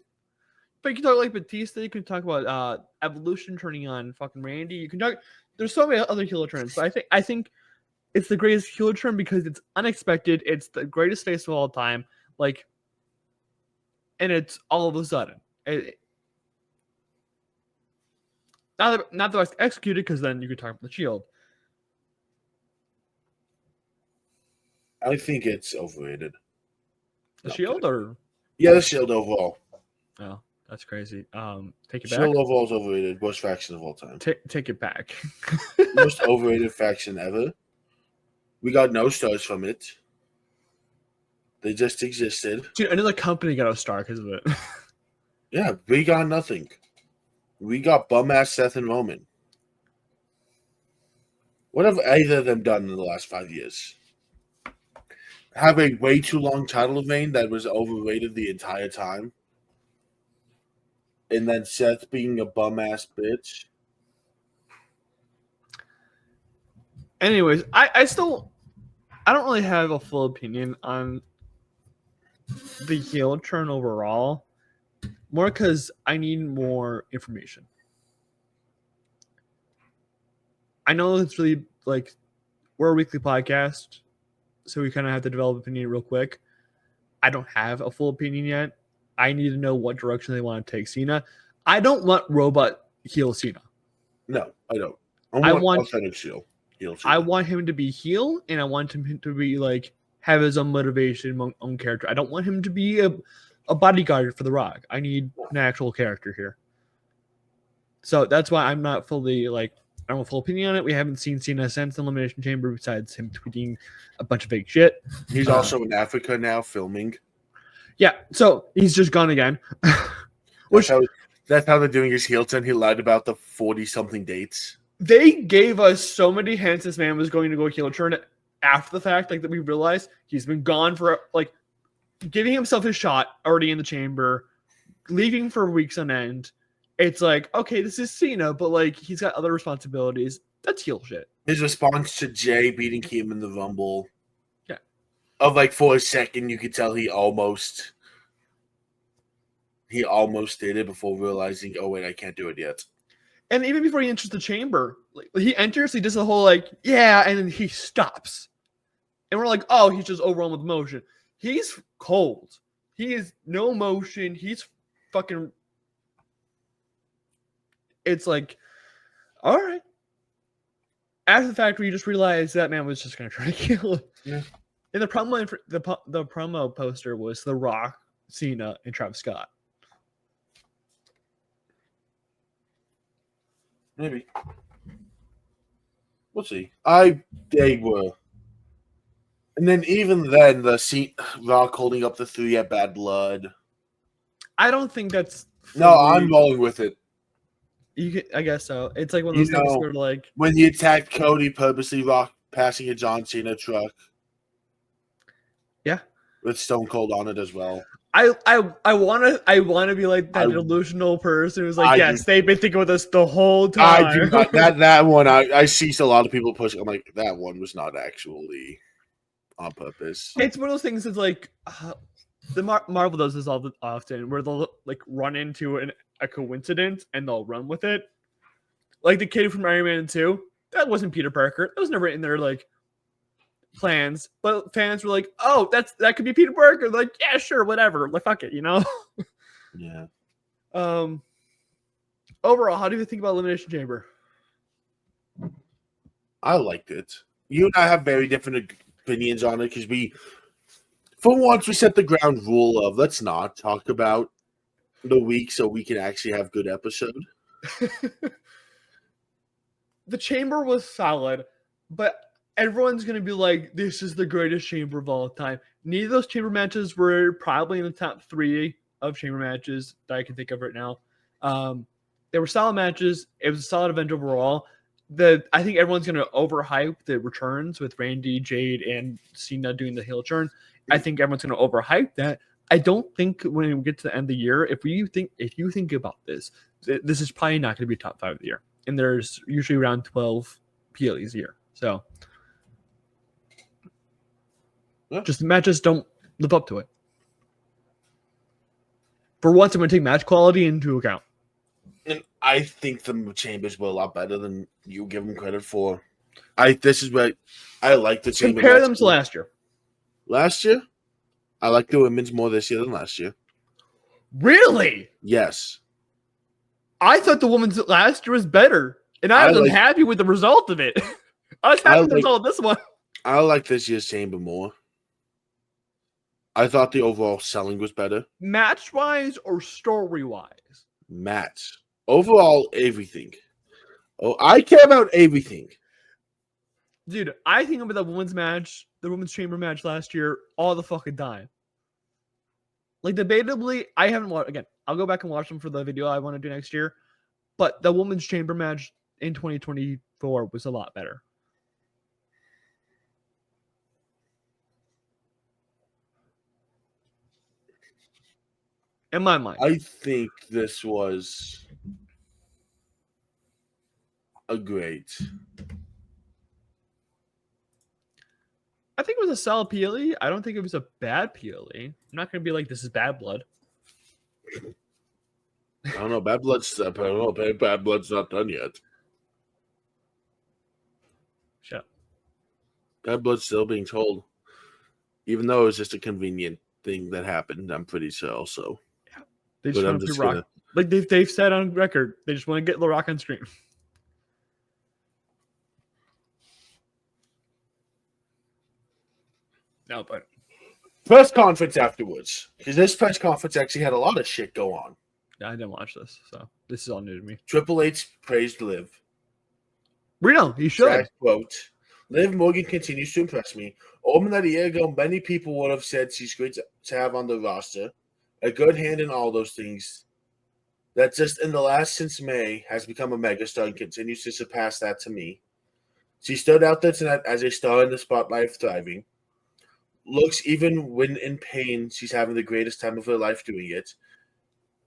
But you can talk like Batista. You can talk about Evolution turning on fucking Randy. You can talk. There's so many other heel turns, but I think it's the greatest heel turn because it's unexpected. It's the greatest face of all time. Like, and it's all of a sudden. Not the best executed, because then you could talk about the Shield. I think it's overrated. The Shield, or the Shield overall. Oh, that's crazy. Take it back. Shield overall is overrated. Worst faction of all time. Take it back. Most overrated faction ever. We got no stars from it. They just existed. Dude, another company got a star because of it. Yeah, we got nothing. We got bum-ass Seth and Roman. What have either of them done in the last 5 years? Have a way too long title reign that was overrated the entire time. And then Seth being a bum-ass bitch. Anyways, I don't really have a full opinion on the heel turn overall. More because I need more information. I know it's really like we're a weekly podcast, so we kind of have to develop opinion real quick. I don't have a full opinion yet. I need to know what direction they want to take Cena. I don't want robot heel Cena. No, I don't. I want authentic heel Cena. I want him to be heel, and I want him to be like have his own motivation, own character. I don't want him to be a bodyguard for The Rock. I need an actual character here. So that's why I'm not fully like I don't have a full opinion on it. We haven't seen Cena since the Elimination Chamber, besides him tweeting a bunch of fake shit. He's also in Africa now filming. Yeah, so he's just gone again. That's how they're doing his heel turn. He lied about the 40-something dates. They gave us so many hints this man was going to go heel turn after the fact, like that we realized he's been gone for like giving himself his shot already in the chamber, leaving for weeks on end. It's like, okay, this is Cena, but like he's got other responsibilities. That's heel shit. His response to Jay beating him in the Rumble. Yeah. Of like for a second, you could tell he almost did it before realizing, oh wait, I can't do it yet. And even before he enters the chamber, like he enters, he does the whole like, yeah, and then he stops. And we're like, oh, he's just overwhelmed with emotion. He's cold. He is no emotion. He's fucking. It's like, all right. After the fact, we just realized that man was just going to try to kill him. Yeah. And the promo poster was The Rock, Cena, and Travis Scott. Maybe. We'll see. They were. And then even then, the Rock holding up the 3 at Bad Blood. I don't think that's. No, I'm rolling with it. I guess so. It's like one of those things where like when he attacked Cody, purposely Rock passing a John Cena truck. Yeah, with Stone Cold on it as well. I want to be like that delusional person who's like, yes, they've been thinking with us the whole time. I do not, that one. I see a lot of people pushing. I'm like, that one was not actually on purpose. It's one of those things that's like the Marvel does this often, where they'll like run into a coincidence and they'll run with it. Like the kid from Iron Man 2, that wasn't Peter Parker. That was never in their like plans, but fans were like, "Oh, that could be Peter Parker." Like, yeah, sure, whatever. Like, fuck it, you know. Yeah. Overall, how do you think about Elimination Chamber? I liked it. You and I have very different opinions on it because for once, we set the ground rule of let's not talk about the week so we can actually have good episode. The chamber was solid, but everyone's going to be like, this is the greatest chamber of all time. Neither of those chamber matches were probably in the top 3 of chamber matches that I can think of right now. They were solid matches. It was a solid event overall. I think everyone's going to overhype the returns with Randy, Jade, and Cena doing the heel turn. I think everyone's going to overhype that. I don't think when we get to the end of the year, if you think about this is probably not going to be top 5 of the year. And there's usually around 12 PLEs a year. So just the matches don't live up to it. For once, I'm going to take match quality into account. And I think the Chambers were a lot better than you give them credit for. This is what I like the Chambers. Compare them to last year. Last year, I like the women's more this year than last year. Really? Yes. I thought the women's last year was better, and I was unhappy with the result of it. I was happy with the result of this one. I like this year's Chamber more. I thought the overall selling was better. Match-wise or story-wise? Match. Overall, everything. Oh, I care about everything. Dude, I think about the women's match, the women's chamber match last year, all the fucking time. Like, debatably, I haven't watched, again, I'll go back and watch them for the video I want to do next year, but the women's chamber match in 2024 was a lot better. In my mind. I think this was a great. I think it was a solid PLE. I don't think it was a bad PLE. I'm not going to be like, this is bad blood. I don't know. Bad blood's not done yet. Shut up. Bad blood's still being told. Even though it was just a convenient thing that happened, I'm pretty sure also. Yeah. They just want to be Rock. Like they've said on record, they just want to get the Rock on screen. No, but press conference afterwards, because this press conference actually had a lot of shit go on. Yeah, I didn't watch this, so this is all new to me. Triple H praised Liv. Reno, he should. Quote, Liv Morgan continues to impress me. Over that a year ago, many people would have said she's great to have on the roster. A good hand in all those things. That just in the last since May has become a megastar and continues to surpass that to me. She stood out there tonight as a star in the spotlight, thriving. Looks even when in pain, she's having the greatest time of her life doing it.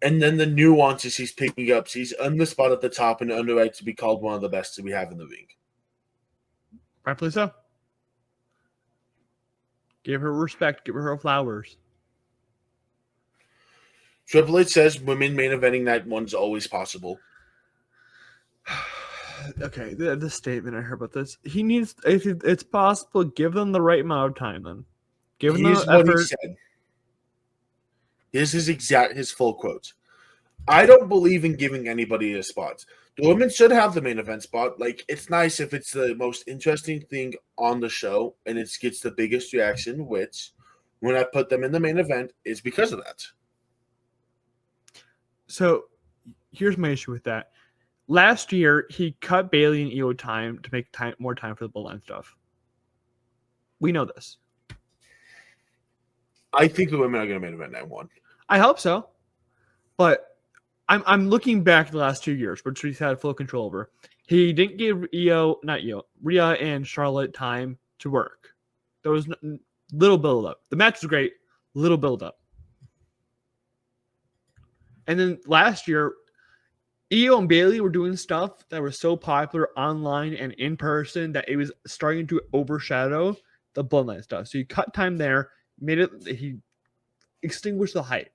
And then the nuances she's picking up. She's on the spot at the top and earned the right to be called one of the best that we have in the ring. Rightfully so. Give her respect. Give her flowers. Triple H says women main eventing night one's always possible. Okay, the statement I heard about this. He needs, if it's possible, give them the right amount of time then. Give them the effort. He said. This is his full quote. I don't believe in giving anybody a spot. The women should have the main event spot. Like, it's nice if it's the most interesting thing on the show and it gets the biggest reaction, which, when I put them in the main event, is because of that. So, here's my issue with that. Last year, he cut Bayley and Io time to make more time for the Bloodline stuff. We know this. I think the women are going to main event night one. I hope so. But I'm looking back the last 2 years, which he's had full control over. He didn't give Rhea and Charlotte time to work. There was little build up. The match was great, little build up. And then last year, Io and Bayley were doing stuff that was so popular online and in person that it was starting to overshadow the Bloodline stuff. So he cut time there, he extinguished the hype,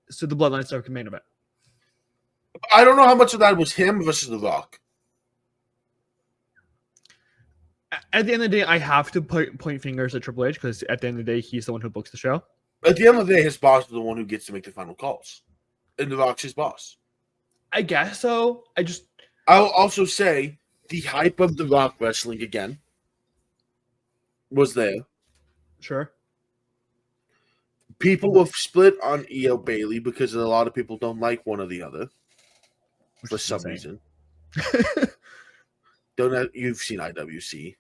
so the Bloodline stuff can main event. I don't know how much of that was him versus The Rock. At the end of the day, I have to point fingers at Triple H because at the end of the day, he's the one who books the show. At the end of the day, his boss is the one who gets to make the final calls. And The Rock's his boss. I guess so. I'll also say the hype of The Rock wrestling again was there. Sure. People were split on Io Bayley because a lot of people don't like one or the other for some reason. You've seen IWC.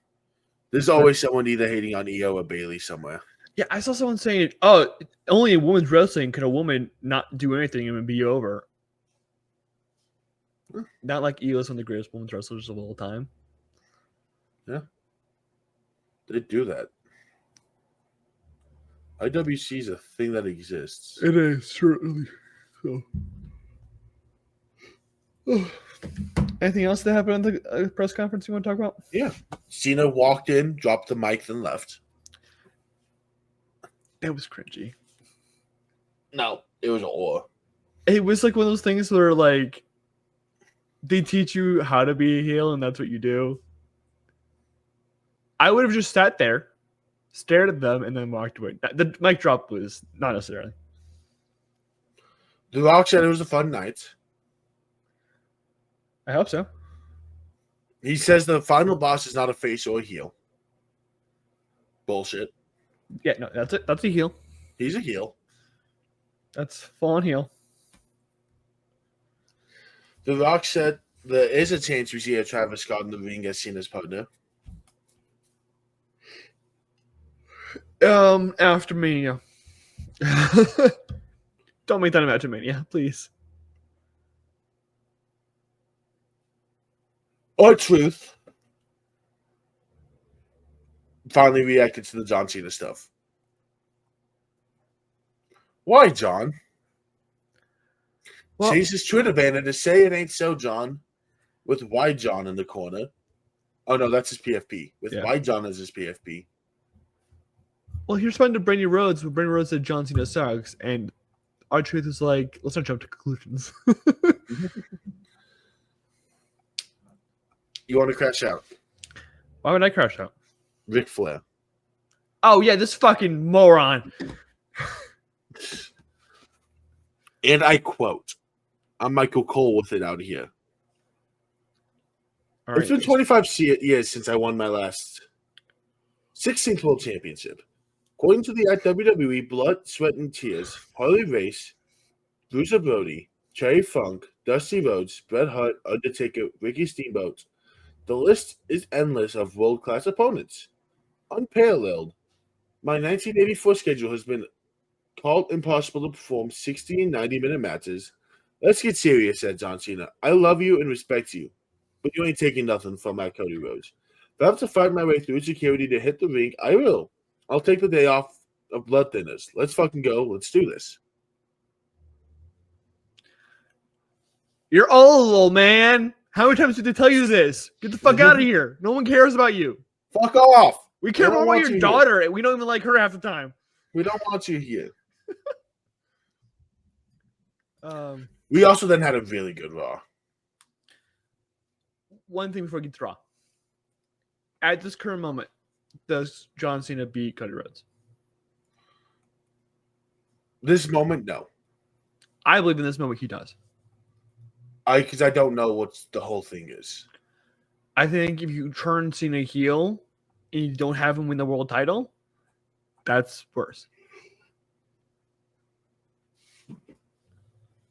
There's always someone either hating on Io or Bayley somewhere. Yeah, I saw someone saying, "Oh, only in women's wrestling can a woman not do anything and be over." Not like Io is one of the greatest women's wrestlers of all time. Yeah, they do that. IWC is a thing that exists. It is certainly so. Anything else that happened at the press conference you want to talk about? Yeah, Cena walked in, dropped the mic, then left. It was cringy. No, It was awe. It was like one of those things where like they teach you how to be a heel, and that's what you do. I would have just sat there, stared at them, and then walked away. The mic drop was not necessarily. The Rock said it was a fun night. I hope so. He says the final boss is not a face or a heel. Bullshit. Yeah, no, that's it. That's a heel. He's a heel. That's full on heel. The Rock said there is a chance we see a Travis Scott in the ring as Cena's partner. After Mania. Don't make that a match at Mania, please. R-Truth finally reacted to the John Cena stuff. Why, John? Well, changed his Twitter banner to say it ain't so, John, with Why John in the corner. Oh, no, that's his PFP. With Why John as his PFP. Well, he responded to Brandy Rhodes, but Brandy Rhodes said John Cena sucks, and R-Truth is like, let's not jump to conclusions. You want to crash out? Why would I crash out? Ric Flair. Oh, yeah, this fucking moron. And I quote, I'm Michael Cole with it out here. Right. It's been 25 years since I won my last 16th World Championship. According to the WWE Blood, Sweat, and Tears, Harley Race, Bruiser Brody, Terry Funk, Dusty Rhodes, Bret Hart, Undertaker, Ricky Steamboat. The list is endless of world-class opponents. Unparalleled. My 1984 schedule has been called impossible to perform 60 and 90-minute matches. Let's get serious, said John Cena. I love you and respect you, but you ain't taking nothing from my Cody Rhodes. If I have to fight my way through security to hit the ring, I will. I'll take the day off of blood thinners. Let's fucking go. Let's do this. You're old, man. How many times did they tell you this? Get the fuck out of here. No one cares about you. Fuck off. We care more about your daughter, and we don't even like her half the time. We don't want you here. We also then had a really good Raw. One thing before we get to Raw. At this current moment, does John Cena beat Cody Rhodes? This moment, no. I believe in this moment he does. Because I don't know what the whole thing is. I think if you turn Cena heel and you don't have him win the world title, that's worse.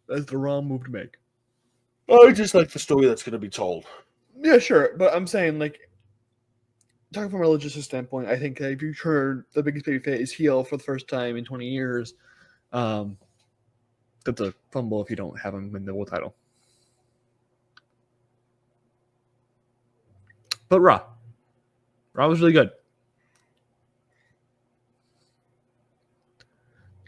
That's the wrong move to make. I just like the story that's going to be told. Yeah, sure. But I'm saying, like, talking from a logistics standpoint, I think if you turn the biggest babyface heel for the first time in 20 years, that's a fumble if you don't have him win the world title. But Raw was really good.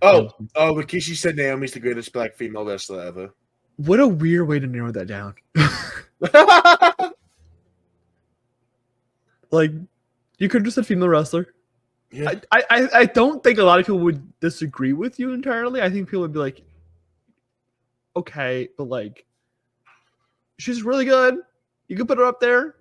Oh, Rikishi said Naomi's the greatest black female wrestler ever. What a weird way to narrow that down. Like, you could have just said female wrestler. Yeah. I don't think a lot of people would disagree with you entirely. I think people would be like, okay, but like, she's really good. You can put her up there.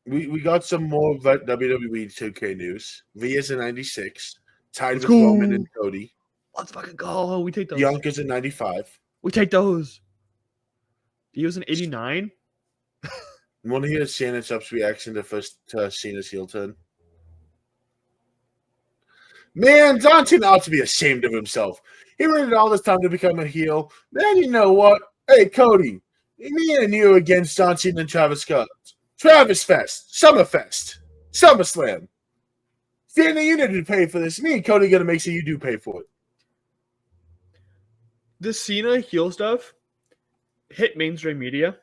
We got some more WWE 2K news. Via's in 96, tied with Roman and Cody. Let's fucking go. We take those. Bianca's in 95. We take those. He was in 89. Want to hear Shannon Sharp's reaction to Cena's heel turn? Man, John Cena ought to be ashamed of himself. He waited all this time to become a heel. Man, you know what? Hey, Cody, me and you against John Cena and Travis Scott. Travis Fest, Summerfest, SummerSlam. Stanley, you didn't pay for this. Me and Cody going to make sure you do pay for it. The Cena heel stuff hit mainstream media.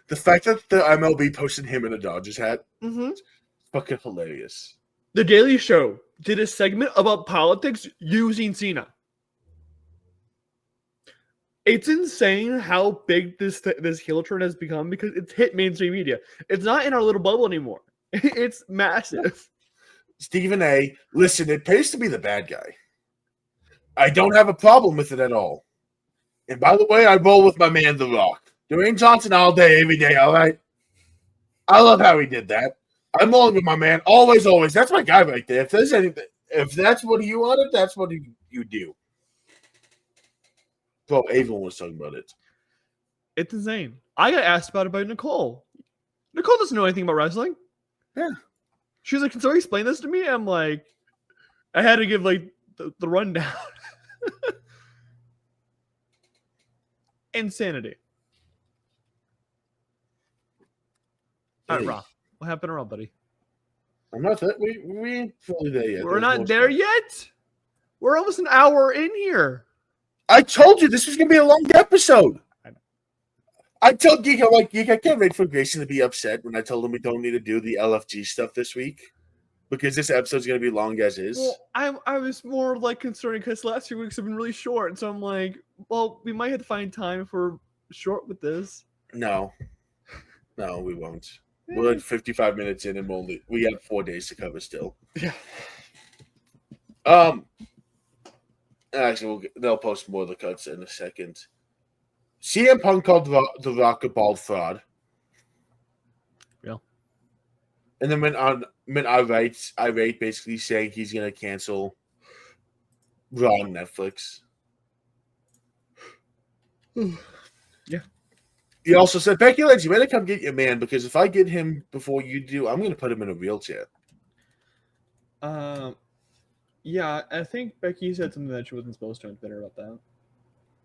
The fact that the MLB posted him in a Dodgers hat, fucking hilarious. The Daily Show did a segment about politics using Cena. It's insane how big this heel turn has become because it's hit mainstream media. It's not in our little bubble anymore. It's massive. Stephen A., listen, it pays to be the bad guy. I don't have a problem with it at all. And by the way, I roll with my man, The Rock. Dwayne Johnson all day, every day, all right? I love how he did that. I'm rolling with my man, always, always. That's my guy right there. If there's anything, if that's what you wanted, that's what you do. Bro, everyone was talking about it. It's insane. I got asked about it by Nicole. Nicole doesn't know anything about wrestling. Yeah. She was like, "Can somebody explain this to me?" I'm like, I had to give like the rundown. Insanity. All right, Raw. What happened to Raw, buddy? I'm not that. We ain't fully there yet. We're not there yet. We're almost an hour in here. I told you this was gonna be a long episode. I told Geek, I'm like, Geek, I can't wait for Grayson to be upset when I told him we don't need to do the LFG stuff this week because this episode's gonna be long as is. Well, I was more like concerned because the last few weeks have been really short, so I'm like, well, we might have to find time if we're short with this. No, we won't. We're like 55 minutes in, and we have 4 days to cover still. Yeah. Actually, they'll post more of the cuts in a second. CM Punk called the Rock a bald fraud. Yeah. And then went irate, basically saying he's gonna cancel Raw on Netflix. Yeah. He also said, Becky Lynch, you better come get your man because if I get him before you do, I'm gonna put him in a wheelchair. Yeah, I think Becky said something that she wasn't supposed to. I'm bitter about that.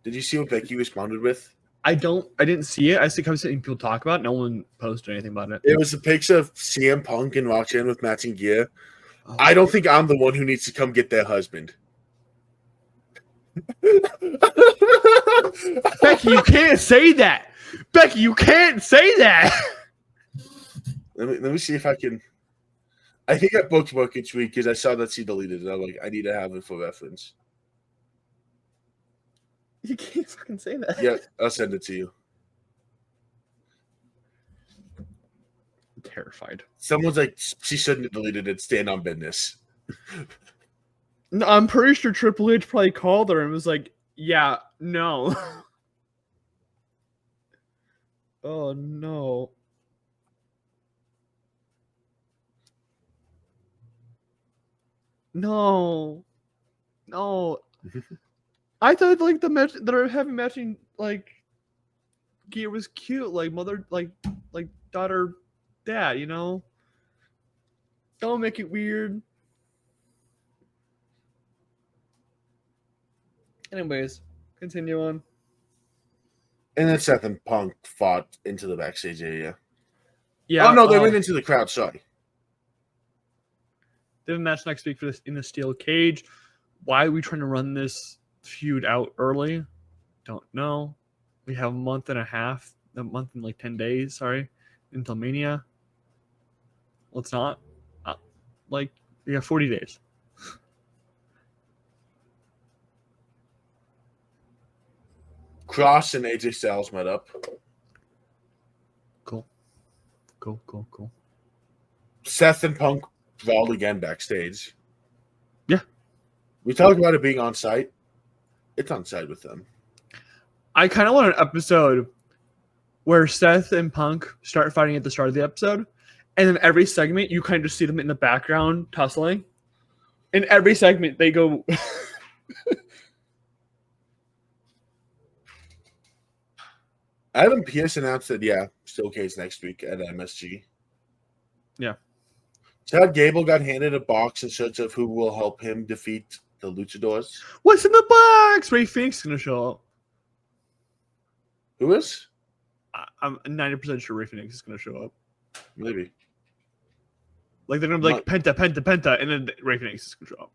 Did you see what Becky responded with? I didn't see it. I see seeing people talk about it. No one posted anything about it. It was a picture of CM Punk and Roxanne with matching gear. Oh, I don't think I'm the one who needs to come get their husband. Becky, you can't say that. Becky, you can't say that. Let me see if I can. I think I booked work each week because I saw that she deleted it. I'm like, I need to have it for reference. You can't fucking say that. Yeah, I'll send it to you. I'm terrified. Someone's like, she shouldn't have deleted it. Stand on business. No, I'm pretty sure Triple H probably called her and was like, yeah, no. Oh, no. No. I thought like the match that are having matching like gear was cute, like mother, like daughter, dad. You know, don't make it weird. Anyways, continue on. And then Seth and Punk fought into the backstage area. Yeah. Oh no, they went into the crowd. Sorry. They have a match next week for this in the steel cage. Why are we trying to run this feud out early? Don't know. We have a month and like 10 days, until Mania. Well, it's not. We have 40 days. Cross and AJ Styles met up. Cool. Seth and Punk brawled again backstage. Yeah. We talked about it being on site. It's on site with them. I kind of want an episode where Seth and Punk start fighting at the start of the episode, and then every segment you kind of just see them in the background tussling. In every segment, they go. Adam Pearce announced that, still case next week at MSG. Yeah. Chad Gable got handed a box in search of who will help him defeat the Luchadors. What's in the box? Ray Phoenix is going to show up. Who is? I'm 90% sure Ray Phoenix is going to show up. Maybe. Like they're going to be like Penta, and then Ray Phoenix is going to show up.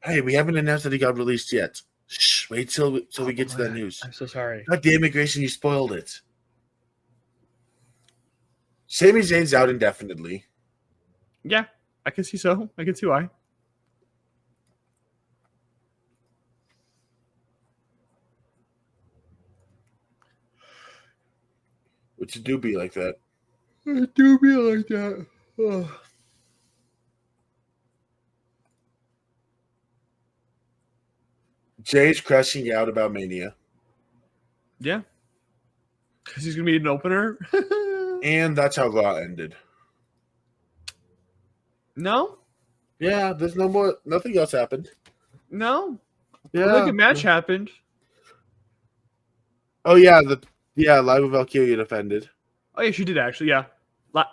Hey, we haven't announced that he got released yet. Shh, wait till we get to that news. I'm so sorry. God damn it, Grayson, you spoiled it. Sami Zayn's out indefinitely. Yeah, I can see so. I can see why. Which do be like that. It do be like that. Oh. Jay's crashing out about Mania. Yeah. Because he's going to be an opener. And that's how Raw ended. No? Yeah, there's nothing else happened. No? Yeah. Like a match happened. Oh, yeah. Liva Valkyria defended. Oh, yeah, she did actually, yeah.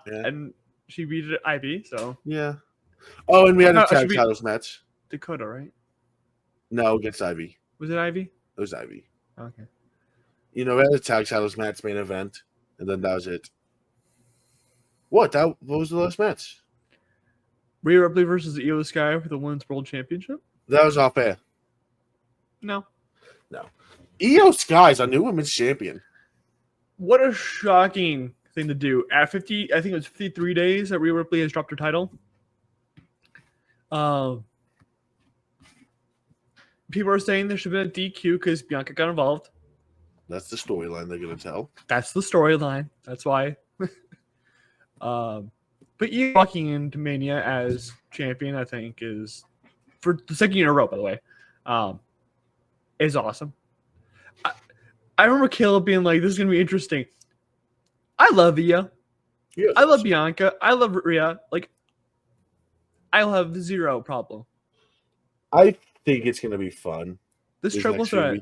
And she beat Ivy, so. Yeah. Oh, and we had a tag titles match. Dakota, right? No, against Ivy. Was it Ivy? It was Ivy. Okay. We had a tag titles match main event, and then that was it. What was the last match? Rhea Ripley versus Io Sky for the Women's World Championship? That was off air. No. Io Sky is our new women's champion. What a shocking thing to do. At 50, I think it was 53 days that Rhea Ripley has dropped her title. People are saying there should have been a DQ because Bianca got involved. That's the storyline they're going to tell. That's the storyline. That's why. But you walking into Mania as champion, I think, is for the second year in a row, by the way, is awesome. I remember Kaleb being like, "This is going to be interesting." I love Io. Yes. I love Bianca. I love Rhea. Like, I'll have zero problem. I think it's going to be fun. This triple threat.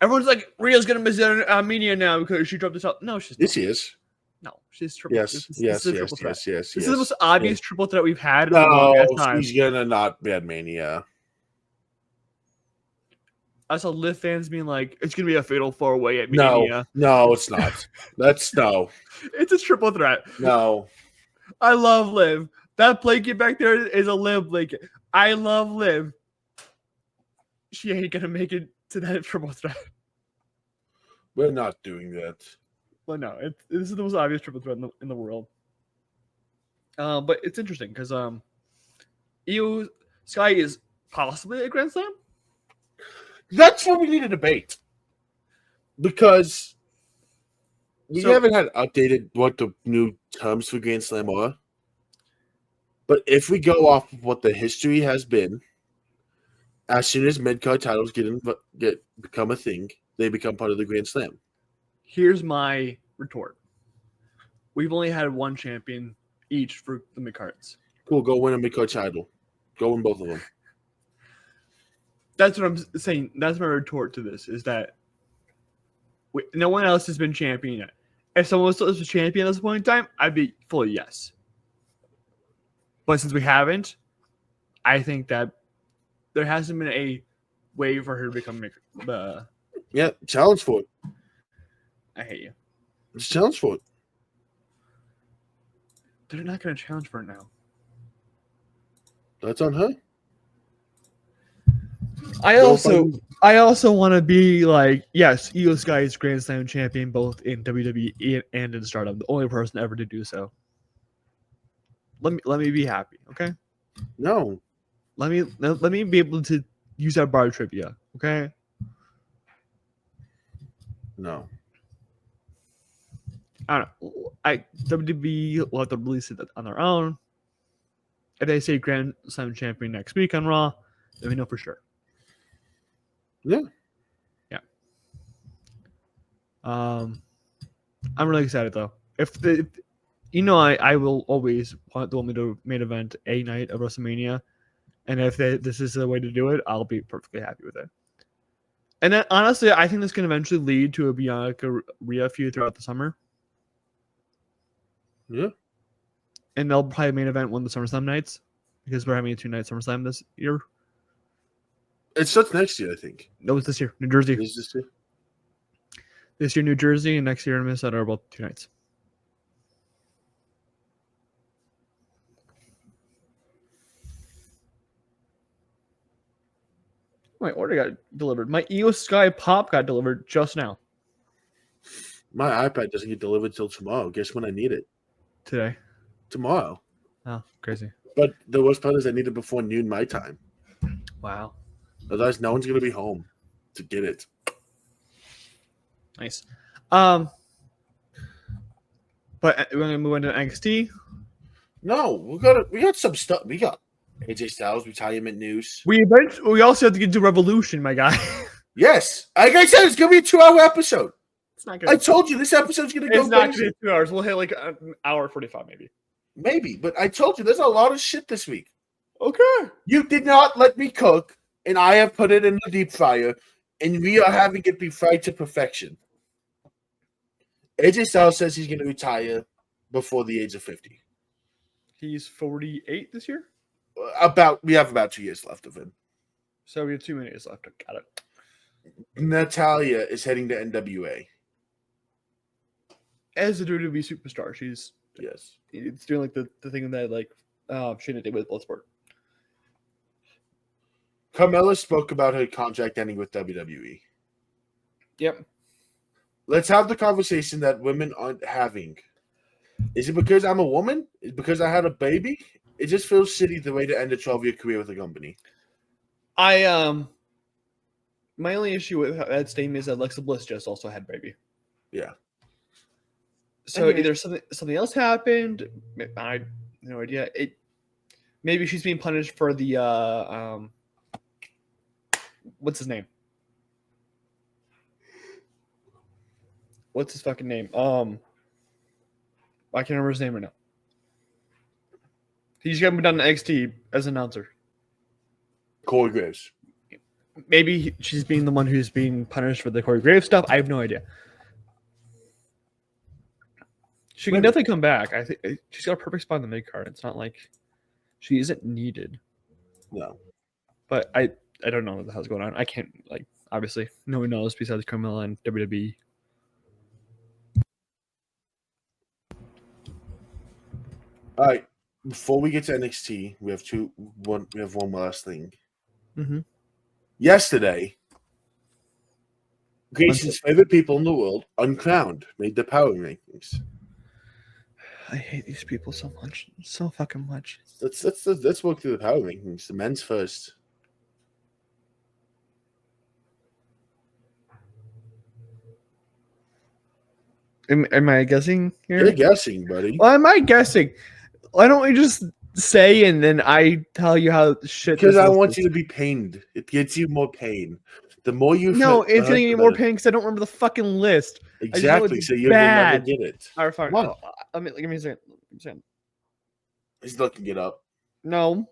Everyone's like, Rhea's going to miss out on Mania now because she dropped this out. No, she's not. Yes, she is. No, she's triple. Yes. This is the most obvious triple threat we've had. No, she's going to not be at Mania. I saw Liv fans being like, it's going to be a fatal 4-way at Mania. No, it's not. No. It's a triple threat. No. I love Liv. That blanket back there is a Liv blanket. I love Liv. She ain't going to make it to that triple threat. We're not doing that. Well, no. This is the most obvious triple threat in the world. But it's interesting because Io Sky is possibly a Grand Slam. That's what we need to debate. Because we haven't had updated what the new terms for Grand Slam are. But if we go off of what the history has been, as soon as mid-card titles become a thing, they become part of the Grand Slam. Here's my retort. We've only had one champion each for the mid-cards. Cool, go win a mid-card title. Go win both of them. That's what I'm saying. That's my retort to this, is that no one else has been champion yet. If someone was a champion at this point in time, I'd be fully yes. But since we haven't, I think that there hasn't been a way for her to become Yeah, challenge for it. I hate you. Just challenge for it. They're not going to challenge for it now. That's on her. I also want to be like, yes, Io Sky is Grand Slam champion both in WWE and in Stardom. The only person ever to do so. Let me be happy, okay? No. Let me be able to use that bar trivia, okay? No. I don't know. WWE will have to release it on their own. If they say Grand Slam champion next week on Raw, then we know for sure. Yeah. Yeah. I'm really excited though. I will always want the woman to main event a night of WrestleMania, and if this is the way to do it, I'll be perfectly happy with it. And then honestly, I think this can eventually lead to a Bianca Rhea feud throughout the summer. Yeah. And they'll probably main event one of the SummerSlam nights because we're having a 2-night SummerSlam this year. It starts next year, I think. No, it's this year. New Jersey. Is this year? This year, New Jersey, and next year in Minnesota are both 2 nights. My order got delivered. My Io Sky Pop got delivered just now. My iPad doesn't get delivered till tomorrow. Guess when I need it? Today. Tomorrow. Oh, crazy. But the worst part is I need it before noon my time. Wow. Otherwise, no one's going to be home to get it. Nice. But we're going to move into NXT. No, we got some stuff. We got AJ Styles retirement news. We also have to get to Revolution, my guy. Yes, like I said, it's gonna be a 2-hour episode. It's not gonna. I told you this episode's gonna go. It's not gonna be 2 hours. We'll hit like an hour 45, maybe. Maybe, but I told you there's a lot of shit this week. Okay. You did not let me cook, and I have put it in the deep fryer, and we are having it be fried to perfection. AJ Styles says he's going to retire before the age of 50. He's 48 this year? We have about 2 years left of him. So we have 2 minutes left. Got it. Natalia is heading to NWA. As a WWE superstar, she's it's doing like the thing that like she did with Bloodsport. Carmella spoke about her contract ending with WWE. Yep. Let's have the conversation that women aren't having. Is it because I'm a woman? Is it because I had a baby? It just feels shitty the way to end a 12-year career with a company. My only issue with that statement is that Alexa Bliss just also had a baby. Yeah. So either something else happened. I have no idea. Maybe she's being punished for the what's his name? What's his fucking name? I can't remember his name right now. He's gonna be done in NXT as an announcer. Corey Graves. Maybe she's being the one who's being punished for the Corey Graves stuff. I have no idea. She can definitely come back. I think she's got a perfect spot in the mid card. It's not like she isn't needed. No. But I don't know what the hell's going on. I can't, like, obviously, no one knows besides Carmella and WWE. All right. Before we get to NXT, we have one last thing. Mm-hmm. Yesterday, Grayson's favorite people in the world, Uncrowned, made the power rankings. I hate these people so much, so fucking much. Let's work through the power rankings. The men's first. Am I guessing here? You're guessing, buddy. Why am I guessing? Why don't we just say and then I tell you how shit? Because I want you to be pained. It gets you more pain. The more you it's getting me more pain because I don't remember the fucking list. Exactly. So you'll never get it. All right, fine. Give me a second. He's looking it up. No.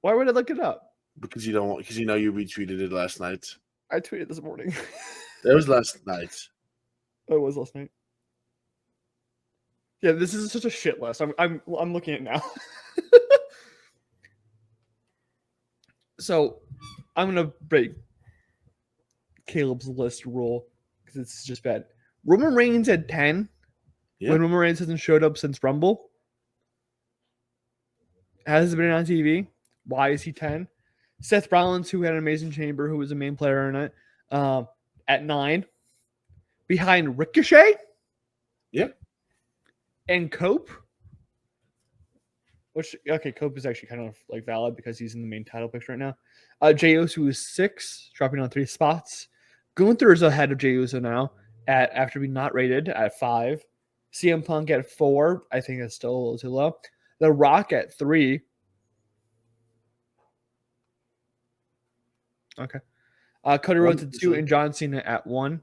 Why would I look it up? Because you don't want. Because you know you retweeted it last night. I tweeted this morning. That was last night. Oh, it was last night. Yeah, this is such a shit list. I'm looking at it now. So, I'm gonna break Kaleb's list rule because it's just bad. Roman Reigns at 10. Yeah. When Roman Reigns hasn't showed up since Rumble. Hasn't been on TV. Why is he 10? Seth Rollins, who had an amazing chamber, who was a main player in it, at 9. Behind Ricochet. Yeah. And Cope. Cope is actually kind of like valid because he's in the main title picture right now. Jey Uso is 6, dropping on 3 spots. Gunther is ahead of Jey Uso now after being not rated at 5. CM Punk at 4. I think that's still a little too low. The Rock at 3. Okay. Cody Rhodes at 2 and John Cena at 1.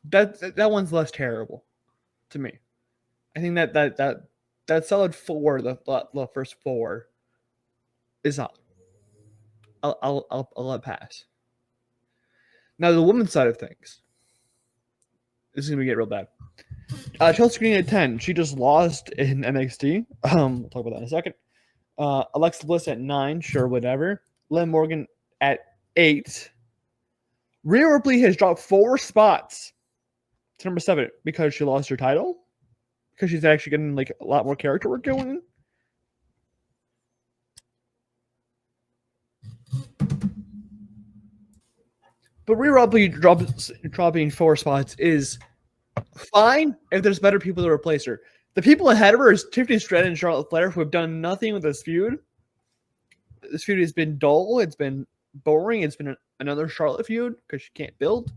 That one's less terrible to me. I think that solid 4, the first 4, is up. I'll let pass. Now the women's side of things, this is gonna get real bad. Chelsea Green at 10. She just lost in NXT. We'll talk about that in a second. Alexa Bliss at 9. Sure, whatever. Liv Morgan at 8. Rhea Ripley has dropped 4 spots to number 7 because she lost her title. Because she's actually getting like a lot more character work going. But Rhea Ripley dropping 4 spots is fine if there's better people to replace her. The people ahead of her is Tiffany Stratton and Charlotte Flair, who have done nothing with this feud. This feud has been dull. It's been boring. It's been another Charlotte feud because she can't build.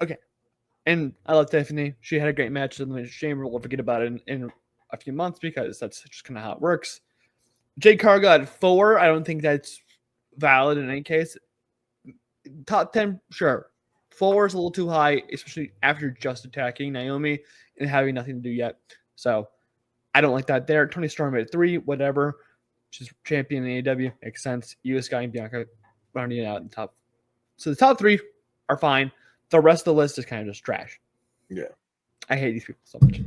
Okay. And I love Tiffany. She had a great match in the Chamber. We'll forget about it in a few months because that's just kind of how it works. Jade Cargill at 4. I don't think that's valid in any case. Top 10, sure. 4 is a little too high, especially after just attacking Naomi and having nothing to do yet. So I don't like that there. Toni Storm at 3, whatever. She's champion in AEW. Makes sense. Io Sky and Bianca rounding it out in the top. So the top 3 are fine. The rest of the list is kind of just trash. Yeah. I hate these people so much.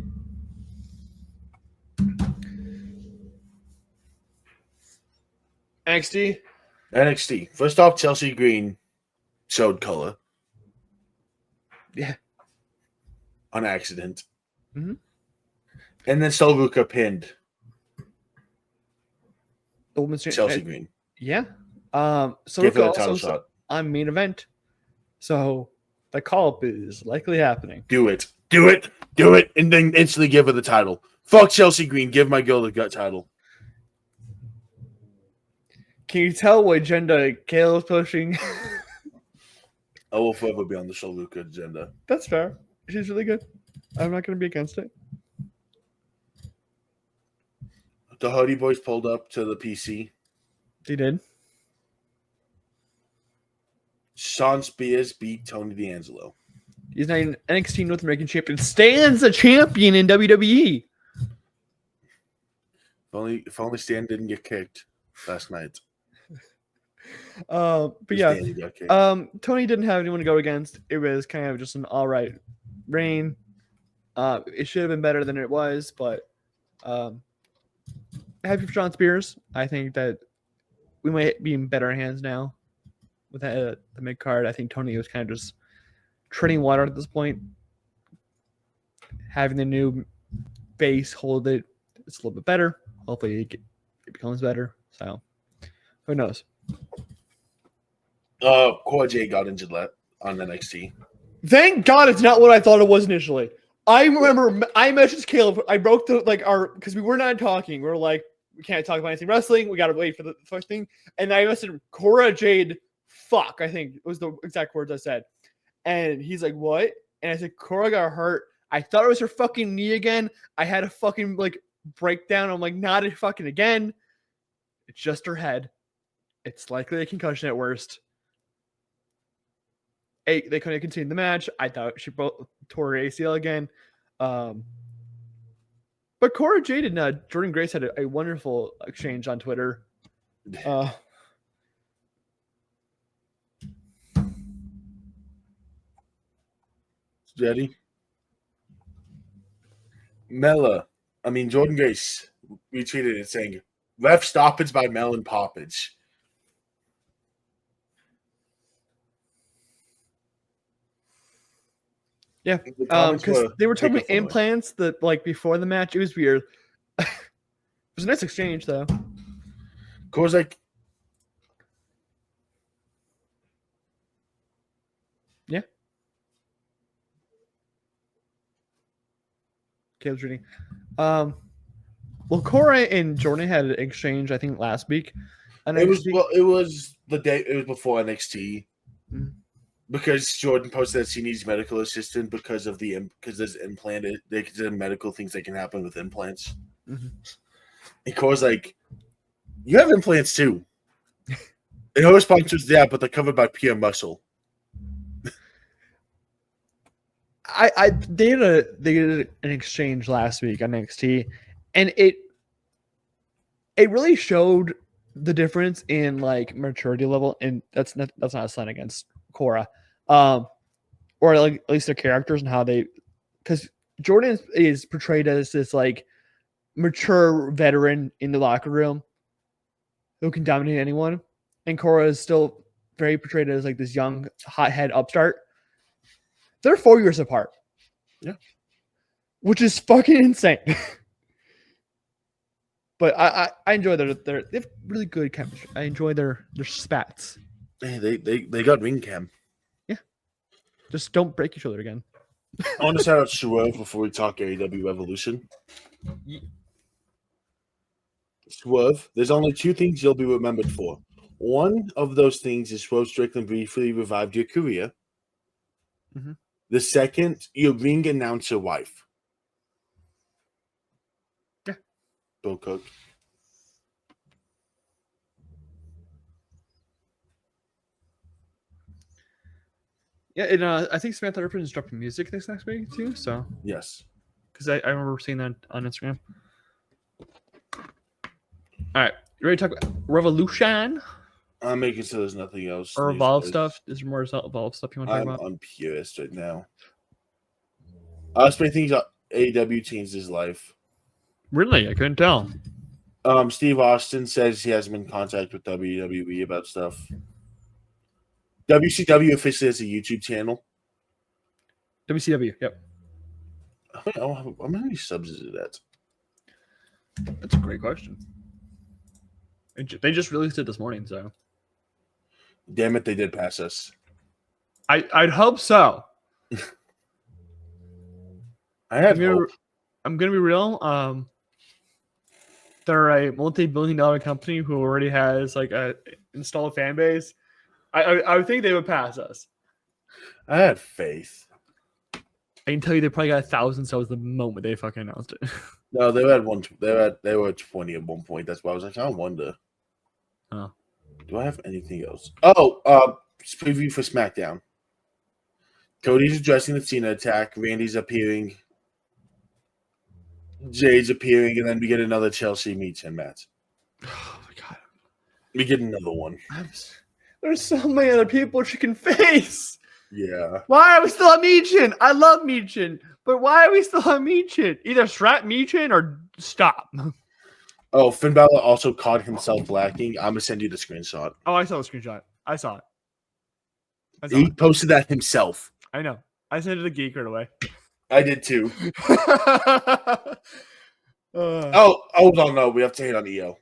NXT. First off, Chelsea Green showed color. Yeah. On accident. Mm-hmm. And then Solguka pinned The women's Chelsea Green. Yeah. So give her a title shot on main event. So the call-up is likely happening. Do it. And then instantly give her the title. Fuck Chelsea Green. Give my girl the gut title. Can you tell what agenda Kaleb's pushing? I will forever be on the Solguka agenda. That's fair. She's really good. I'm not going to be against it. The Hardy Boys pulled up to the PC. They did. Sean Spears beat Tony D'Angelo. He's not an NXT North American champion. Stan's a champion in WWE. If only Stan didn't get kicked last night. But yeah, Tony didn't have anyone to go against. It was kind of just an all right reign. It should have been better than it was, but happy for Sean Spears. I think that we might be in better hands now with the mid card. I think Tony was kind of just treading water at this point. Having the new base hold it's a little bit better. Hopefully it becomes better. So who knows? Cora Jade got injured on NXT. Thank God it's not what I thought it was initially. I remember I messaged Kaleb. I broke because we were not talking. We were like, we can't talk about anything wrestling. We got to wait for the first thing. And I messaged Cora Jade. Fuck, I think was the exact words I said. And he's like, what? And I said, Cora got hurt. I thought it was her fucking knee again. I had a fucking breakdown. I'm like, not it fucking again. It's just her head. It's likely a concussion at worst. They couldn't continue the match. I thought she tore her ACL again. But Cora Jade and Jordan Grace had a wonderful exchange on Twitter. Ready? Jordan Grace retweeted it saying, "Ref stoppage by Melon Poppage." Yeah, because they were talking about implants that before the match. It was weird. It was a nice exchange though. Cora's like, yeah. Kaleb's reading. Well, Cora and Jordan had an exchange, I think, last week. It was the day. It was before NXT. Mm-hmm. Because Jordan posted that she needs medical assistance because there's implanted. They consider medical things that can happen with implants. Mm-hmm. And Cora's like, "You have implants too." And her response was, "Yeah, but they're covered by pure muscle." They did an exchange last week on NXT, and it really showed the difference in maturity level, and that's not a slight against Cora, or at least their characters and how because Jordan is portrayed as this mature veteran in the locker room who can dominate anyone, and Cora is still very portrayed as this young hothead upstart. They're 4 years apart. Yeah. Which is fucking insane. But I enjoy they have really good chemistry. I enjoy their spats. Hey, they got ring cam. Yeah. Just don't break each other again. I want to shout out Swerve before we talk AEW Revolution. Yeah. Swerve, there's only 2 things you'll be remembered for. One of those things is Swerve Strickland briefly revived your career. 2nd, your ring announcer wife. Bill Cook. Yeah, and I think Samantha Irvin is dropping music this next week too. So yes, because I remember seeing that on Instagram. All right, you ready to talk about Revolution? I'm making so there's nothing else. Or Evolve stuff? Is there more Evolve stuff you want to talk about? I'm purist right now. Last many things AEW changed his life. Really? I couldn't tell. Steve Austin says he hasn't been in contact with WWE about stuff. WCW officially has a YouTube channel. WCW, yep. How many subs is it at? That's a great question. They just released it this morning, so. Damn it, they did pass us. I'd hope so. I'm gonna be real. They're a multi-billion-dollar company who already has like a installed fan base. I would think they would pass us. I had faith. I can tell you they probably got 1,000 subs the moment they fucking announced it. No, they had one. They were at 20 at one point. That's why I was like, I wonder. Huh. Do I have anything else? Oh, preview for SmackDown. Cody's addressing the Cena attack. Randy's appearing. Jade's appearing, and then we get another Chelsea meets him match. Oh my god. We get another one. There's so many other people she can face. Yeah. Why are we still on Michin? I love Michin, but why are we still on Michin? Either strap Michin or stop. Oh, Finn Balor also caught himself lacking. I'm gonna send you the screenshot. Oh, I saw the screenshot. I saw it. He posted that himself. I know. I sent it to Geek right away. I did too. No. We have to hate on EO.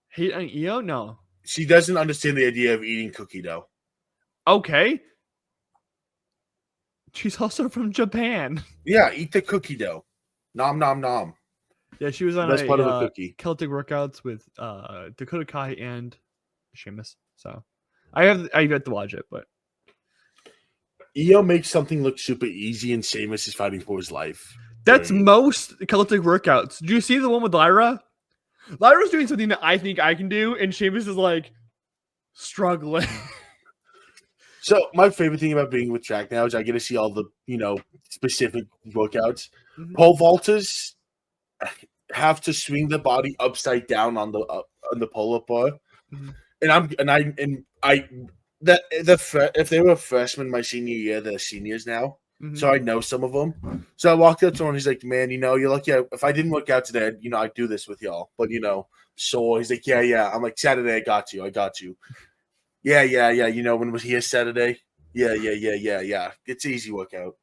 Hate on EO? No. She doesn't understand the idea of eating cookie dough. Okay. She's also from Japan. Yeah, eat the cookie dough. Nom nom nom. Yeah, she was on Best part of a cookie. Celtic workouts with Dakota Kai and Sheamus. So I have to watch it, but EO makes something look super easy, and Sheamus is fighting for his life. That's most Celtic workouts. Do you see the one with Lyra? Lyra's doing something that I think I can do, and Sheamus is like struggling. So my favorite thing about being with track now is I get to see all the specific workouts. Mm-hmm. Pole vaulters have to swing the body upside down on the pull-up bar, mm-hmm. If they were freshmen my senior year, they're seniors now. Mm-hmm. So I know some of them. So I walked up to him. He's like, "Man, you're lucky. If I didn't work out today, I'd do this with y'all. But sore." He's like, "Yeah." I'm like, "Saturday, I got you. Yeah. When it was here Saturday. Yeah. It's an easy workout."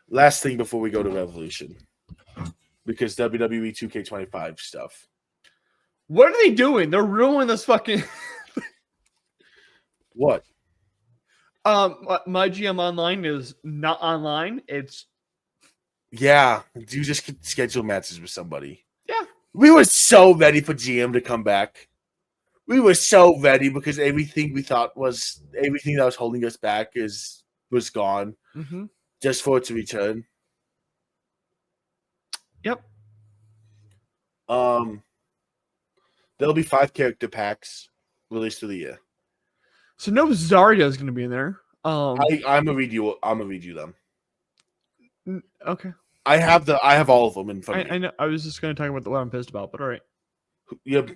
Last thing before we go to Revolution, because WWE 2K25 stuff. What are they doing? They're ruining this fucking. What? My GM Online is not online. It's you just schedule matches with somebody. Yeah. We were so ready for GM to come back. We were so ready because everything that was holding us back was gone. Mm-hmm. Just for it to return. Yep. There'll be 5 character packs released through the year. So no Zarya is going to be in there. I'm gonna read you them. Okay. I have all of them in front of me. I know. I was just going to talk about the one I'm pissed about, but all right. You have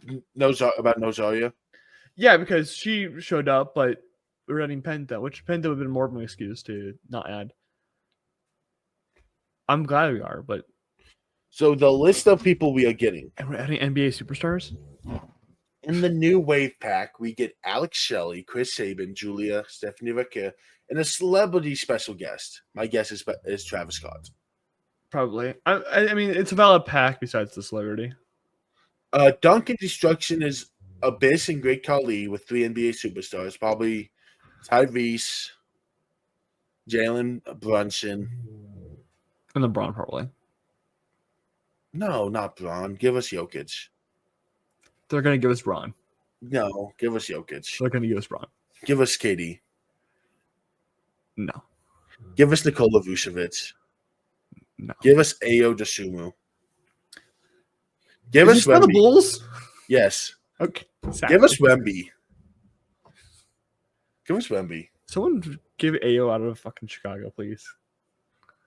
about no Zarya? Yeah, because she showed up, but we're adding Penta, which Penta would have been more of an excuse to not add. I'm glad we are, but so the list of people we are getting, and we're adding NBA superstars. In the new wave pack, we get Alex Shelley, Chris Sabin, Julia, Stephanie Vaquer, and a celebrity special guest. My guess is Travis Scott. Probably. I mean, it's a valid pack besides the celebrity. Duncan Destruction is Abyss and Great Khali with 3 NBA superstars. Probably Tyrese, Jalen Brunson. And then Braun, probably. No, not Braun. Give us Jokic. They're going to give us Braun. No, give us Jokic. They're going to give us Braun. Give us KD. No. Give us Nikola Vucevic. No. Give us Ayo Dasumu. Give Is us Wemby. The Bulls? Yes. Okay. Exactly. Give us Wemby. Give us Wemby. Someone give Ayo out of fucking Chicago, please.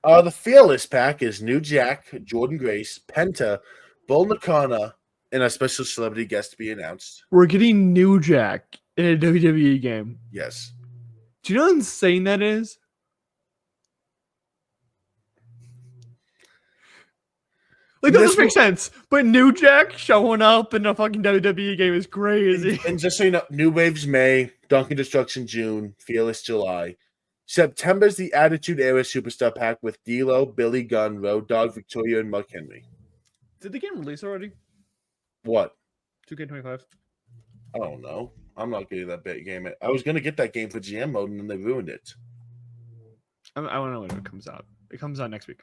The Fearless pack is New Jack, Jordan Grace, Penta, Bull Nakana, and a special celebrity guest to be announced. We're getting New Jack in a WWE game. Yes. Do you know how insane that is? Like, that doesn't make sense. But New Jack showing up in a fucking WWE game is crazy. And just so you know, New Waves May, Duncan Destruction June, Fearless July. September's the Attitude Era Superstar Pack with D'Lo, Billy Gunn, Road Dogg, Victoria, and Mark Henry. Did the game release already? What? 2K25. I don't know. I'm not getting that big game. I was going to get that game for GM mode, and then they ruined it. I want to know when it comes out. It comes out next week.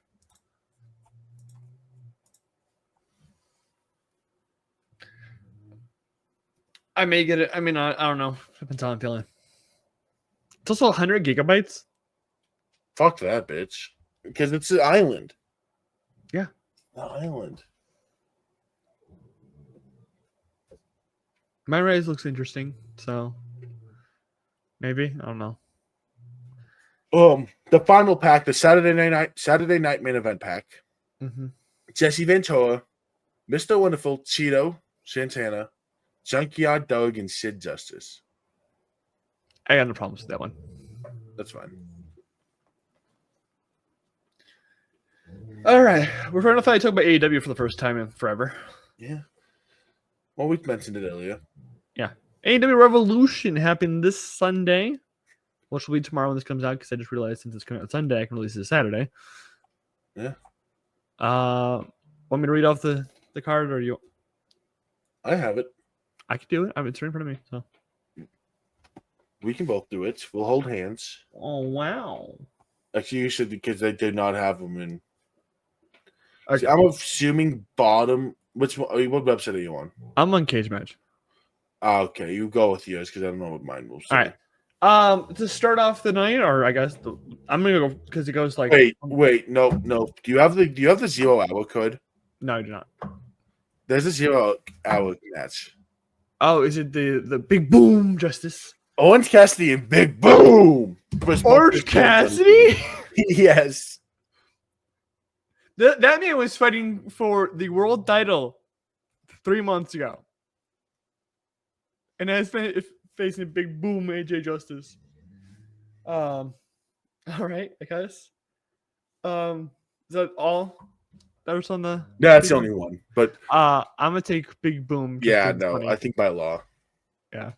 I may get it. I mean, I don't know. Depends on how I'm feeling. It's also 100 gigabytes. Fuck that, bitch. Because it's an island. Yeah. The island. My Rise looks interesting, so maybe. I don't know. The final pack, the Saturday night main event pack. Mm-hmm. Jesse Ventura, Mr. Wonderful, Cheeto, Santana, Junkyard Dog, and Sid Justice. I got no problems with that one. That's fine. All right. We're trying to talk about AEW for the first time in forever. Yeah. Well, we mentioned it earlier. Yeah. AEW Revolution happened this Sunday, which will be tomorrow when this comes out, because I just realized since it's coming out Sunday, I can release it Saturday. Yeah. Want me to read off the card, or you? I have it. I can do it. It's right in front of me. So we can both do it. We'll hold hands. Oh wow! Actually, you should, because they did not have them in. Okay. See, I'm assuming bottom. Which one? What website are you on? I'm on Cage Match. Okay, you go with yours because I don't know what mine will say. All right. To start off the night, or I guess I'm gonna go because it goes like. Wait, no. Do you have the 0 hour code? No, I do not. There's a 0 hour match. Oh, is it the Big Boom Justice? Orange Cassidy and Big Boom. Orange Cassidy? Yes. That man was fighting for the world title 3 months ago, and has been facing Big Boom AJ Justice. All right, I guess. Is that all? That was on the. Yeah, that's the only one. But I'm gonna take Big Boom. Yeah, no, I think by law. Yeah.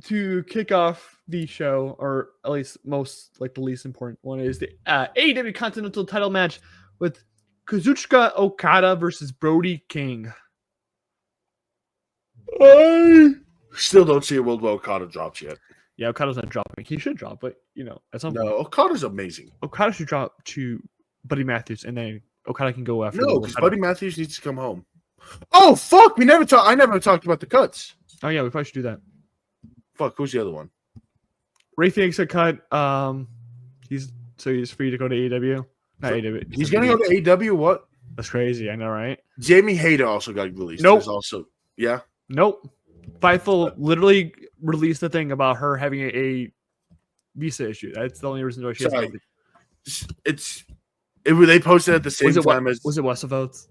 To kick off the show, or at least the least important one, is the AEW Continental Title match with Kazuchika Okada versus Brody King. I still don't see a world where Okada drops yet. Yeah, Okada's not dropping. He should drop, but at some point. No, Okada's amazing. Okada should drop to Buddy Matthews, and then Okada can go after. No, because Buddy Matthews needs to come home. Oh fuck! I never talked about the cuts. Oh yeah, we probably should do that. Fuck, who's the other one? Ray Phoenix a cut. He's free to go to AEW. Not AEW. He's gonna go to AEW. What? That's crazy. I know, right? Jamie Hayter also got released. Nope. Yeah. Nope. Fightful literally released the thing about her having a visa issue. That's the only reason why she has. They posted at the same time as. Was it West of Votes?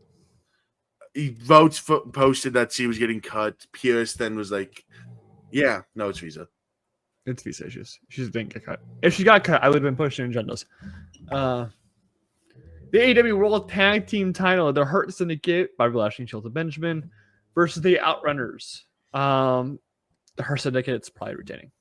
Votes posted that she was getting cut. Pierce then was like, "Yeah, no, it's visa. It's visa issues. She didn't get cut. If she got cut, I would have been pushing agendas." The AEW World Tag Team Title, the Hurt Syndicate, Bobby Lashley and Shelton Benjamin, versus the Outrunners. The Hurt Syndicate's probably retaining.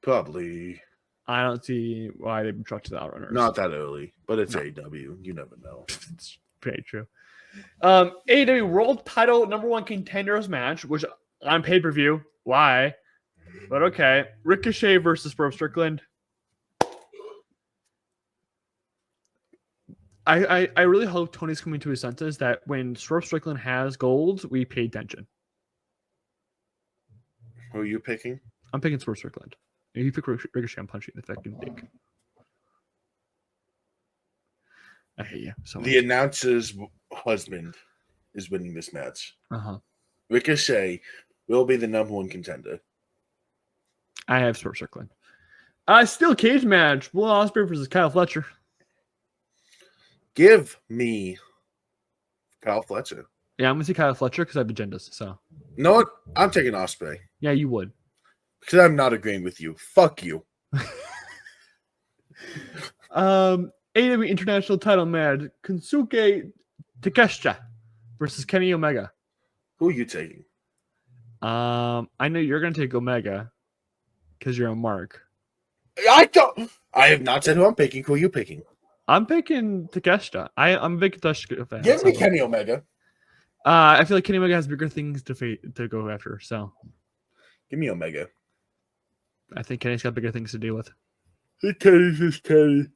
Probably. I don't see why they would truck to the Outrunners. Not that early, but it's AEW. You never know. It's very true. AEW World Title #1 Contenders match, which on pay-per-view. Why? But okay. Ricochet versus Swerve Strickland. I really hope Tony's coming to his senses that when Swerve Strickland has gold, we pay attention. Who are you picking? I'm picking Swerve Strickland. If you pick Ricochet, I'm punching the fucking dick. I hate you so much. The announcer's husband is winning this match. Ricochet will be the number 1 contender. I have Sport Strickland. Steel cage match. Will Ospreay versus Kyle Fletcher. Give me Kyle Fletcher. Yeah, I'm going to see Kyle Fletcher because I have agendas. So. No, what? I'm taking Ospreay. Yeah, you would. Because I'm not agreeing with you. Fuck you. AEW International Title match. Kensuke Takeshita versus Kenny Omega. Who are you taking? I know you're going to take Omega because you're a mark. I have not said who I'm picking. Who are you picking? I'm picking Takeshita. I'm a big Takeshita fan. Give me Kenny Omega. I feel like Kenny Omega has bigger things to go after. So, give me Omega. I think Kenny's got bigger things to deal with. Kenny's just Kenny.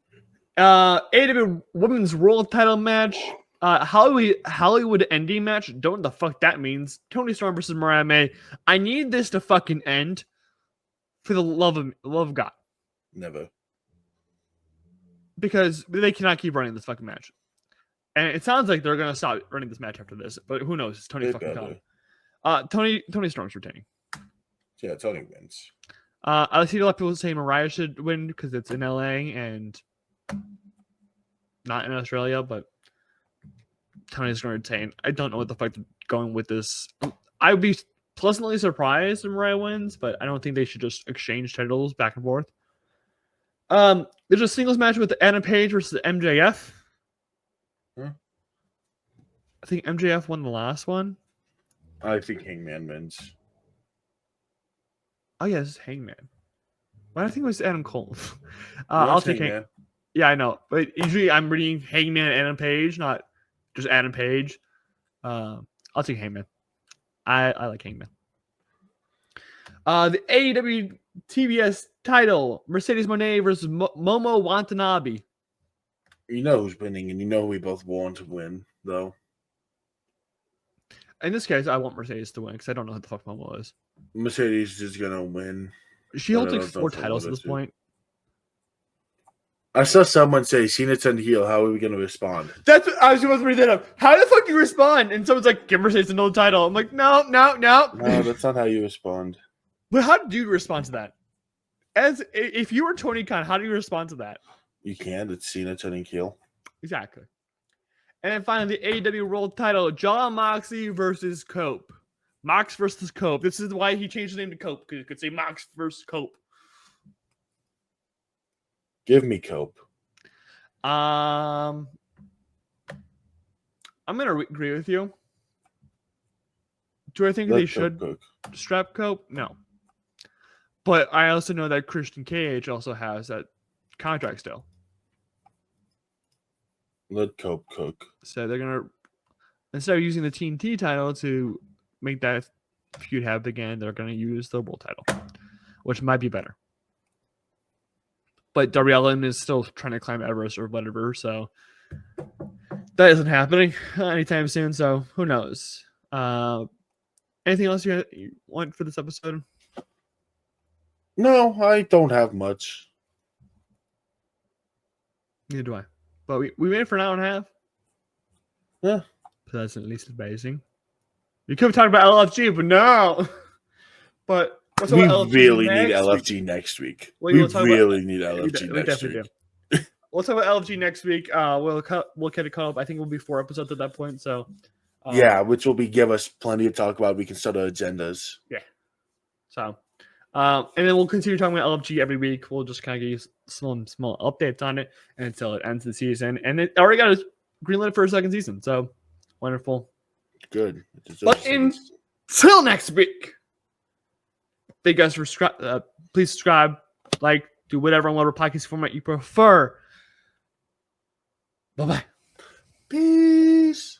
AEW Women's World Title match. Hollywood ending match. Don't know what the fuck that means. Toni Storm versus Mariah May. I need this to fucking end. For the love of God. Never. Because they cannot keep running this fucking match. And it sounds like they're gonna stop running this match after this, but who knows? It's Tony fucking Khan. Toni Storm's retaining. Yeah, Tony wins. I see a lot of people saying Mariah should win because it's in LA and not in Australia, but Tony's gonna retain. I don't know what the fuck they're going with this. I would be pleasantly surprised if Mariah wins, but I don't think they should just exchange titles back and forth. There's a singles match with Adam Page versus MJF. I think MJF won the last one. I think Hangman wins. Oh, yeah, this is Hangman. Why do I think it was Adam Cole? I'll take Hangman. Yeah, I know. But usually I'm reading Hangman and Adam Page, not just Adam Page. I'll take Hangman. I like Hangman. The AEW TBS title, Mercedes Moné versus Momo Watanabe. You know who's winning, and you know who we both want to win, though. In this case, I want Mercedes to win because I don't know who the fuck Momo is. Mercedes is going to win. She holds like 4 titles at this point. I saw someone say, Cena turned heel. How are we going to respond? That's what I was supposed to read that up. How the fuck do you respond? And someone's like, give Mercedes another title. I'm like, no. No, that's not how you respond. But how do you respond to that? If you were Tony Khan, how do you respond to that? You can't. It's Cena turning heel. Exactly. And then finally, the AEW World Title, Jon Moxley versus Cope. Mox versus Cope. This is why he changed his name to Cope, because you could say Mox versus Cope. Give me Cope. I'm going to agree with you. Do I think they should strap Cope? No. But I also know that Christian Cage also has that contract still. Let Cope cook. So they're going to, instead of using the TNT title to make that feud happen again, they're going to use the world title, which might be better. But Darby Allin is still trying to climb Everest or whatever, so that isn't happening anytime soon, so who knows. Anything else you want for this episode? No, I don't have much. Neither do I. But we made it for an hour and a half. Yeah. Pleasantly surprising. You could have talked about LFG, but no. But we really need LFG next week. We really need LFG next week. Do. We'll talk about LFG next week. We'll get it caught up. I think we'll be 4 episodes at that point. So yeah, which will give us plenty to talk about. We can start our agendas. Yeah. So and then we'll continue talking about LFG every week. We'll just kind of give you small updates on it until it ends the season. And it already got a green light for a second season. So wonderful. Good. But until next week, thank you guys for please subscribe, like, do whatever on whatever podcast format you prefer. Bye-bye. Peace.